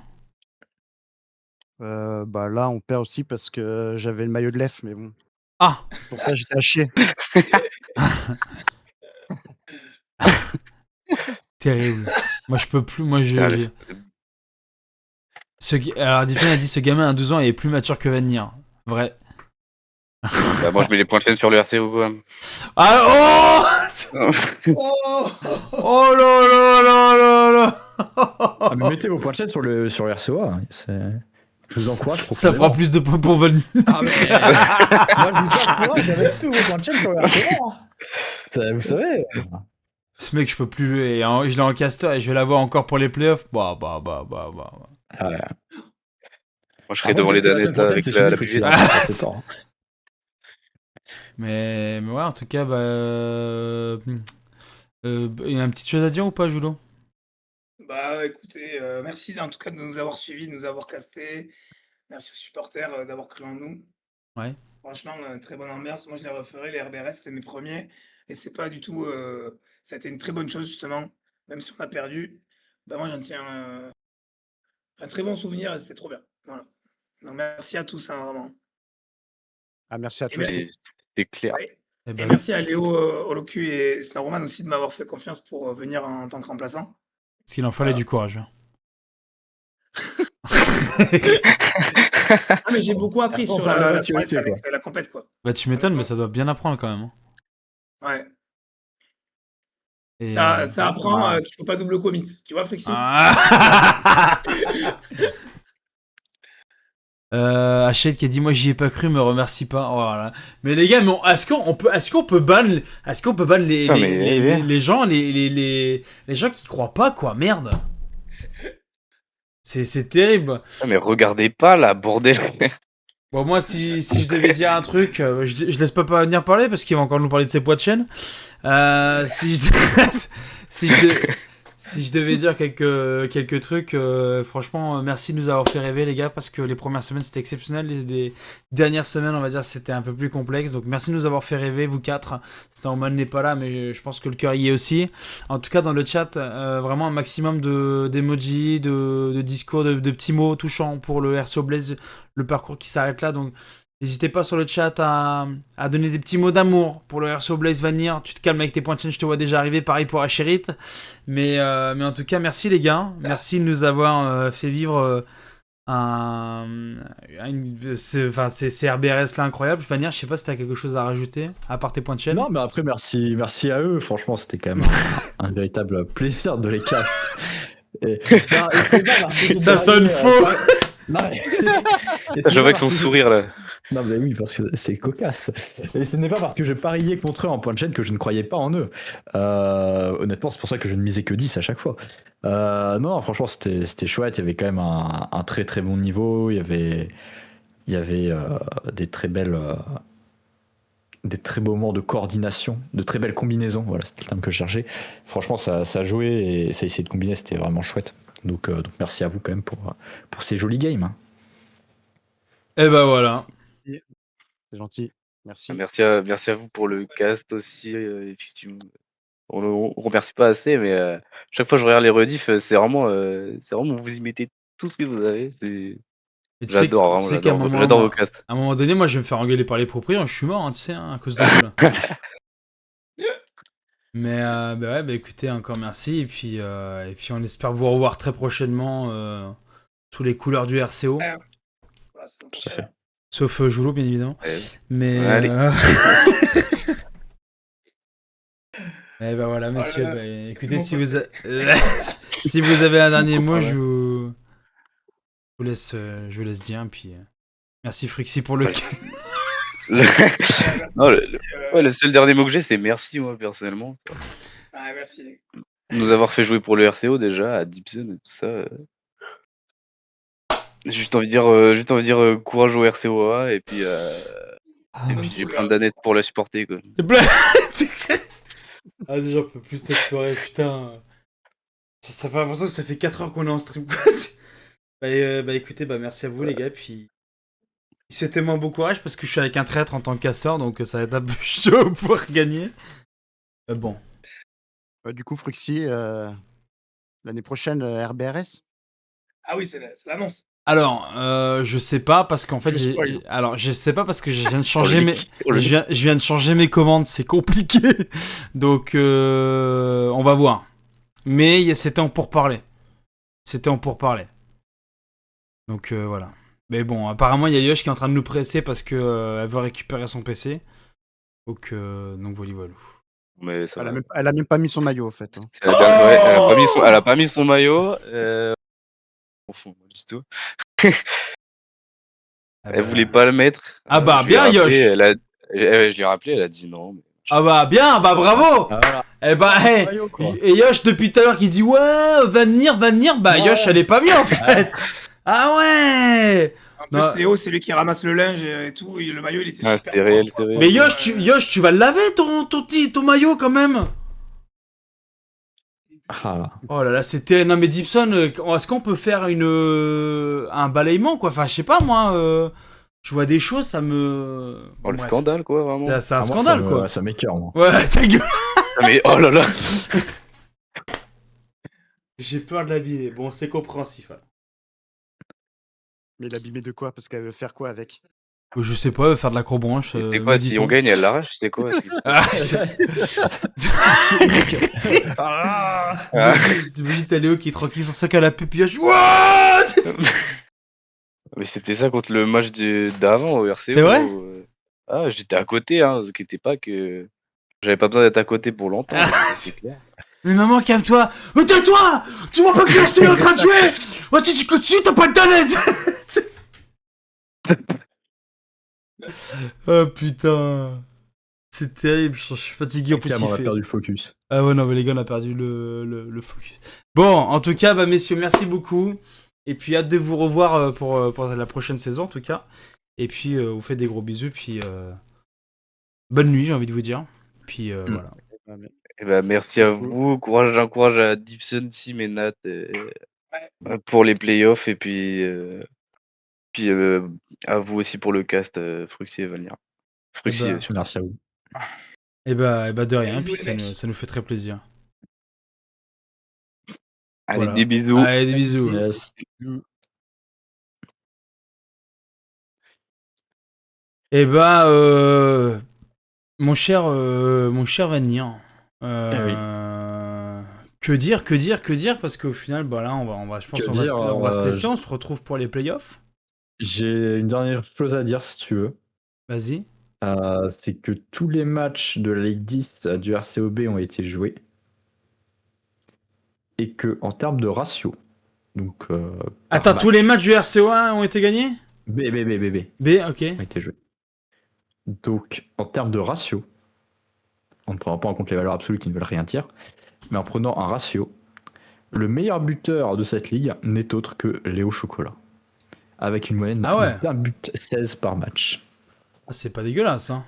Bah là, on perd aussi parce que j'avais le maillot de l'EF, mais bon. Ah Pour ça, j'étais à chier. Terrible. Moi, je peux plus. Moi, Putain, je. Alors, Diffin a dit ce gamin à 12 ans il est plus mature que Vanir. Vrai. bah, moi je mets les points de chaîne sur le RCO quoi. Ah oh Oh Oh là là là là là Ah, mais mettez vos points de chaîne sur le RCOA. Je vous encourage. Ça fera plus de points pour Vanir. Ah, mais... moi, je vous encourage avec tous vos points de chaîne sur le RCOA. Vous savez. Ce mec, je peux plus. Et je l'ai en caster et je vais l'avoir encore pour les playoffs. Bah. Ah ouais. Moi je serai devant les Danesta avec la buvette. Mais ouais, en tout cas, il y a une petite chose à dire ou pas, Julo? Bah écoutez, merci en tout cas de nous avoir suivis, de nous avoir castés. Merci aux supporters d'avoir cru en nous. Ouais. Franchement, très bonne ambiance. Moi, je les referai. Les RBRS, c'était mes premiers. Et c'est pas du tout. Ça a été une très bonne chose, justement. Même si on a perdu, bah, moi, j'en tiens un très bon souvenir et c'était trop bien. Voilà. Donc, merci à tous, hein, vraiment. Ah, merci à Et tous. merci, C'est clair. ouais. Eh Et ben, merci à Léo Olocu et Snaroman aussi de m'avoir fait confiance pour venir en tant que remplaçant. parce qu'il en fallait du courage. Ah, mais j'ai beaucoup appris sur la 3S avec la compète, quoi. Bah, tu m'étonnes, mais ça doit bien apprendre quand même. Ouais. Et, Ça apprend qu'il faut pas double commit. Tu vois, Frixie? Hachette qui a dit moi j'y ai pas cru, me remercie pas. Oh là là. Mais les gars, mais est-ce qu'on peut ban les gens les gens qui croient pas quoi, merde. C'est terrible. Ah, mais regardez pas là, bordel. Bon, moi si je devais dire un truc, je laisse pas venir parler parce qu'il va encore nous parler de ses poids de chaîne. Si je devais dire quelques trucs, franchement, merci de nous avoir fait rêver, les gars, parce que les premières semaines c'était exceptionnel, les dernières semaines, on va dire, c'était un peu plus complexe. Donc, merci de nous avoir fait rêver, vous quatre. Stan-Oman n'est pas là, mais je pense que le cœur y est aussi. En tout cas, dans le chat, vraiment un maximum d'emojis, de discours, de petits mots touchants pour le RCO Blaze, le parcours qui s'arrête là. Donc, n'hésitez pas sur le chat à donner des petits mots d'amour pour le RCO Blaze Vanir. Tu te calmes avec tes points de chaîne, je te vois déjà arriver. Pareil pour Acherit. Mais en tout cas, merci les gars. Merci de nous avoir fait vivre ces RBRS là incroyables. Vanir, je sais pas si t'as quelque chose à rajouter, à part tes points de chaîne. Non, mais après, merci à eux. Franchement, c'était quand même un véritable plaisir de les cast. Non, et c'est pas parce que j'ai Ça sonne parié, faux. Non, mais... Je vois avec son sourire là. Non, mais oui, parce que c'est cocasse. Et ce n'est pas parce que je pariais contre eux en point de chaîne que je ne croyais pas en eux. Honnêtement, c'est pour ça que je ne misais que 10 à chaque fois. Non, franchement, c'était chouette. Il y avait quand même un très très bon niveau. Il y avait des très belles. Des très beaux moments de coordination, de très belles combinaisons. Voilà, c'était le terme que je cherchais. Franchement, ça jouait et ça essayait de combiner. C'était vraiment chouette. Donc merci à vous quand même pour ces jolis games. Hein. Et bah voilà. C'est gentil. Merci. Merci à vous pour le cast aussi. Effectivement. On ne remercie pas assez, mais chaque fois que je regarde les rediffs, c'est vraiment vous y mettez tout ce que vous avez. Et tu sais J'adore, qu'à j'adore vos casts. à un moment donné, moi, je vais me faire engueuler par les propriétaires. Je suis mort, hein, tu sais, à cause de vous, là. Mais bah ouais, bah écoutez, encore merci. Et puis on espère vous revoir très prochainement sous les couleurs du RCO. Ouais. Voilà, c'est Tout à fait. Sauf Joulot, bien évidemment. Ouais. Mais. Allez. Et bah voilà, messieurs. Voilà, Bah, c'est écoutez, mon si côté. si vous avez un dernier mot, Ouais. je vous laisse dire. Puis merci Frixi pour le. Non, le seul dernier mot que j'ai, c'est merci, moi, personnellement. Ah, merci. Nous avoir fait jouer pour le RCO déjà, à Dipson et tout ça. Juste envie de dire courage au RCOA et puis j'ai plein d'années pour la supporter, quoi. Vas-y, j'en peux plus de cette soirée, putain. Ça fait l'impression que ça fait 4 heures qu'on est en stream, quoi. Bah écoutez, bah merci à vous, les gars. Puis souhaitez-moi bon courage parce que je suis avec un traître en tant que casseur, donc ça va être un peu chaud pour gagner. Bon. Du coup, Fruxy, l'année prochaine, RBRS? Ah oui, c'est l'annonce. Alors, je sais pas parce qu'en fait, je sais pas parce que je viens de changer je viens de changer mes commandes, c'est compliqué. Donc, on va voir. Mais c'était en pourparlers. C'était en pourparlers. Donc voilà. Mais bon, apparemment, il y a Yosh qui est en train de nous presser parce que elle veut récupérer son PC. Donc voilà. Mais ça va. Elle a même pas mis son maillot, en fait. Hein. Ouais, elle a pas mis son maillot. On fout du tout. Elle voulait pas le mettre. Ah bah je lui ai bien rappelé, Yosh. Je lui ai rappelé, elle a dit non. Mais... Ah bah bien, bah bravo. Ah, voilà. Eh bah hey, Maillot, quoi. et Yosh depuis tout à l'heure qui dit ouais va venir, bah Ouais. Yosh elle est pas mis en fait. Ah ouais. En plus, Non. Léo, c'est lui qui ramasse le linge et tout. Et le maillot, il était Ah, super c'est réel, propre. c'est réel. Mais Yosh tu vas le laver ton maillot quand même. Ah. Oh là là, c'est terrible. Non mais Dipson, est-ce qu'on peut faire un balayement quoi? Enfin je sais pas moi. Je vois des choses, ça me. Oh, le Bref. scandale, quoi, vraiment. C'est un Ah, moi, scandale quoi. Ça m'écœure, moi. Ouais, ta gueule. Ah, mais oh là là. J'ai peur de l'habiller. Bon, c'est compréhensif. Alors. Mais l'abîmer de quoi? Parce qu'elle veut faire quoi avec? Je sais pas, faire de l'acrobranche. C'est quoi, si on gagne, elle l'arrache, c'est quoi? Ah, Ah. T'imagines, t'as Léo qui est tranquille, son sac à la pupille. What? Mais c'était ça contre le match d'avant au RCO. C'est vrai? Ah, j'étais à côté, hein. Ne vous inquiétez pas que j'avais pas besoin d'être à côté pour l'entendre. C'est clair. Mais maman, calme-toi. Mais tais-toi. Tu vois pas que je est en train de jouer. Oh, tu continues, t'as pas de talent. Oh putain. C'est terrible, je suis fatigué en plus. On a perdu le focus. Ah ouais, non, mais les gars, on a perdu le focus. Bon, en tout cas, bah, messieurs, merci beaucoup. Et puis, hâte de vous revoir pour la prochaine saison, en tout cas. Et puis, vous faites des gros bisous. Puis, bonne nuit, j'ai envie de vous dire. Puis, voilà. Et bah, merci à vous. Courage à Dipson, Sim et Nat pour les playoffs. Et puis à vous aussi pour le cast, Fruxy et Valnia. Fruxy, merci à vous. Et bah de rien, Bisous, puis les mecs. ça nous fait très plaisir. Allez, Voilà. des bisous. Allez, des bisous. Yes. Et bah, mon cher Vanir, que dire, parce qu'au final, bah là, je pense qu'on va se laisser, on se retrouve pour les playoffs. J'ai une dernière chose à dire, si tu veux. Vas-y. C'est que tous les matchs de la Ligue 10 du RCOB ont été joués. et que en termes de ratio, donc Attends, tous les matchs du RCO1 ont été gagnés? B, B, ok. ont été joués. Donc en termes de ratio, on ne prend pas en compte les valeurs absolues qui ne veulent rien dire, mais en prenant un ratio, le meilleur buteur de cette ligue n'est autre que Léo Chocolat, avec une moyenne d'un but 16 par match. Ah, c'est pas dégueulasse, hein.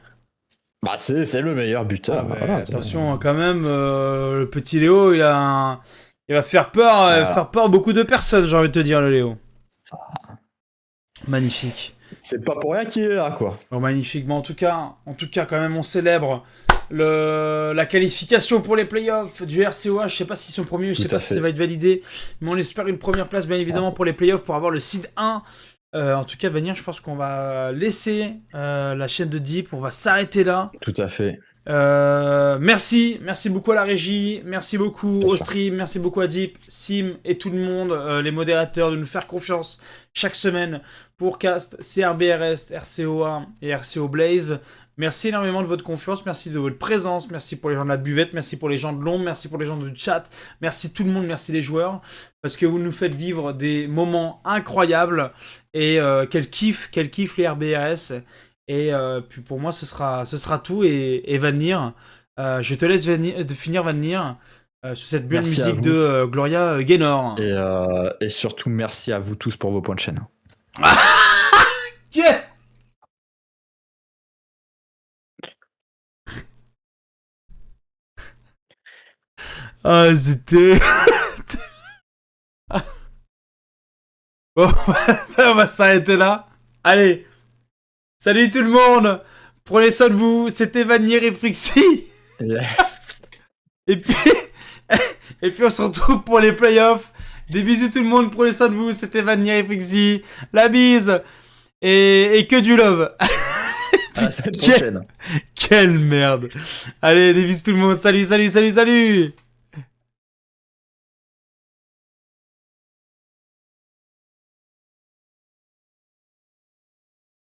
Bah c'est le meilleur buteur. Voilà, attention, quand même, le petit Léo, il va faire peur à beaucoup de personnes, j'ai envie de te dire, le Léo. Magnifique. C'est pas pour rien qu'il est là, quoi. Oh, magnifique. Mais en tout cas, quand même, on célèbre la qualification pour les playoffs du RCOA. Je sais pas s'ils sont premiers, je sais pas si ça va être validé, mais on espère une première place, bien évidemment, pour les playoffs, pour avoir le seed 1. En tout cas, Vanir, je pense qu'on va laisser la chaîne de Deep, on va s'arrêter là. Tout à fait. Merci beaucoup à la régie, merci beaucoup au stream, merci beaucoup à Deep, Sim et tout le monde, les modérateurs, de nous faire confiance chaque semaine pour Cast, CRBRS, RCO1 et RCO Blaze. Merci énormément de votre confiance, merci de votre présence, merci pour les gens de la buvette, merci pour les gens de l'ombre, merci pour les gens du chat, merci tout le monde, merci les joueurs, parce que vous nous faites vivre des moments incroyables, et quel kiff les RBRS, et puis pour moi ce sera tout, et Vanir, je te laisse finir Vanir, sur cette belle musique de Gloria Gaynor. Et surtout merci à vous tous pour vos points de chaîne. Yeah. Ah, c'était... Bon, on va s'arrêter là. Allez. Salut tout le monde. Prenez soin de vous. C'était Vanir et Frixie. Yes. Et puis on se retrouve pour les playoffs. Des bisous tout le monde. Prenez soin de vous. C'était Vanir et Frixie. La bise. Et que du love. À la semaine prochaine. Quelle merde. Allez, des bisous tout le monde. Salut.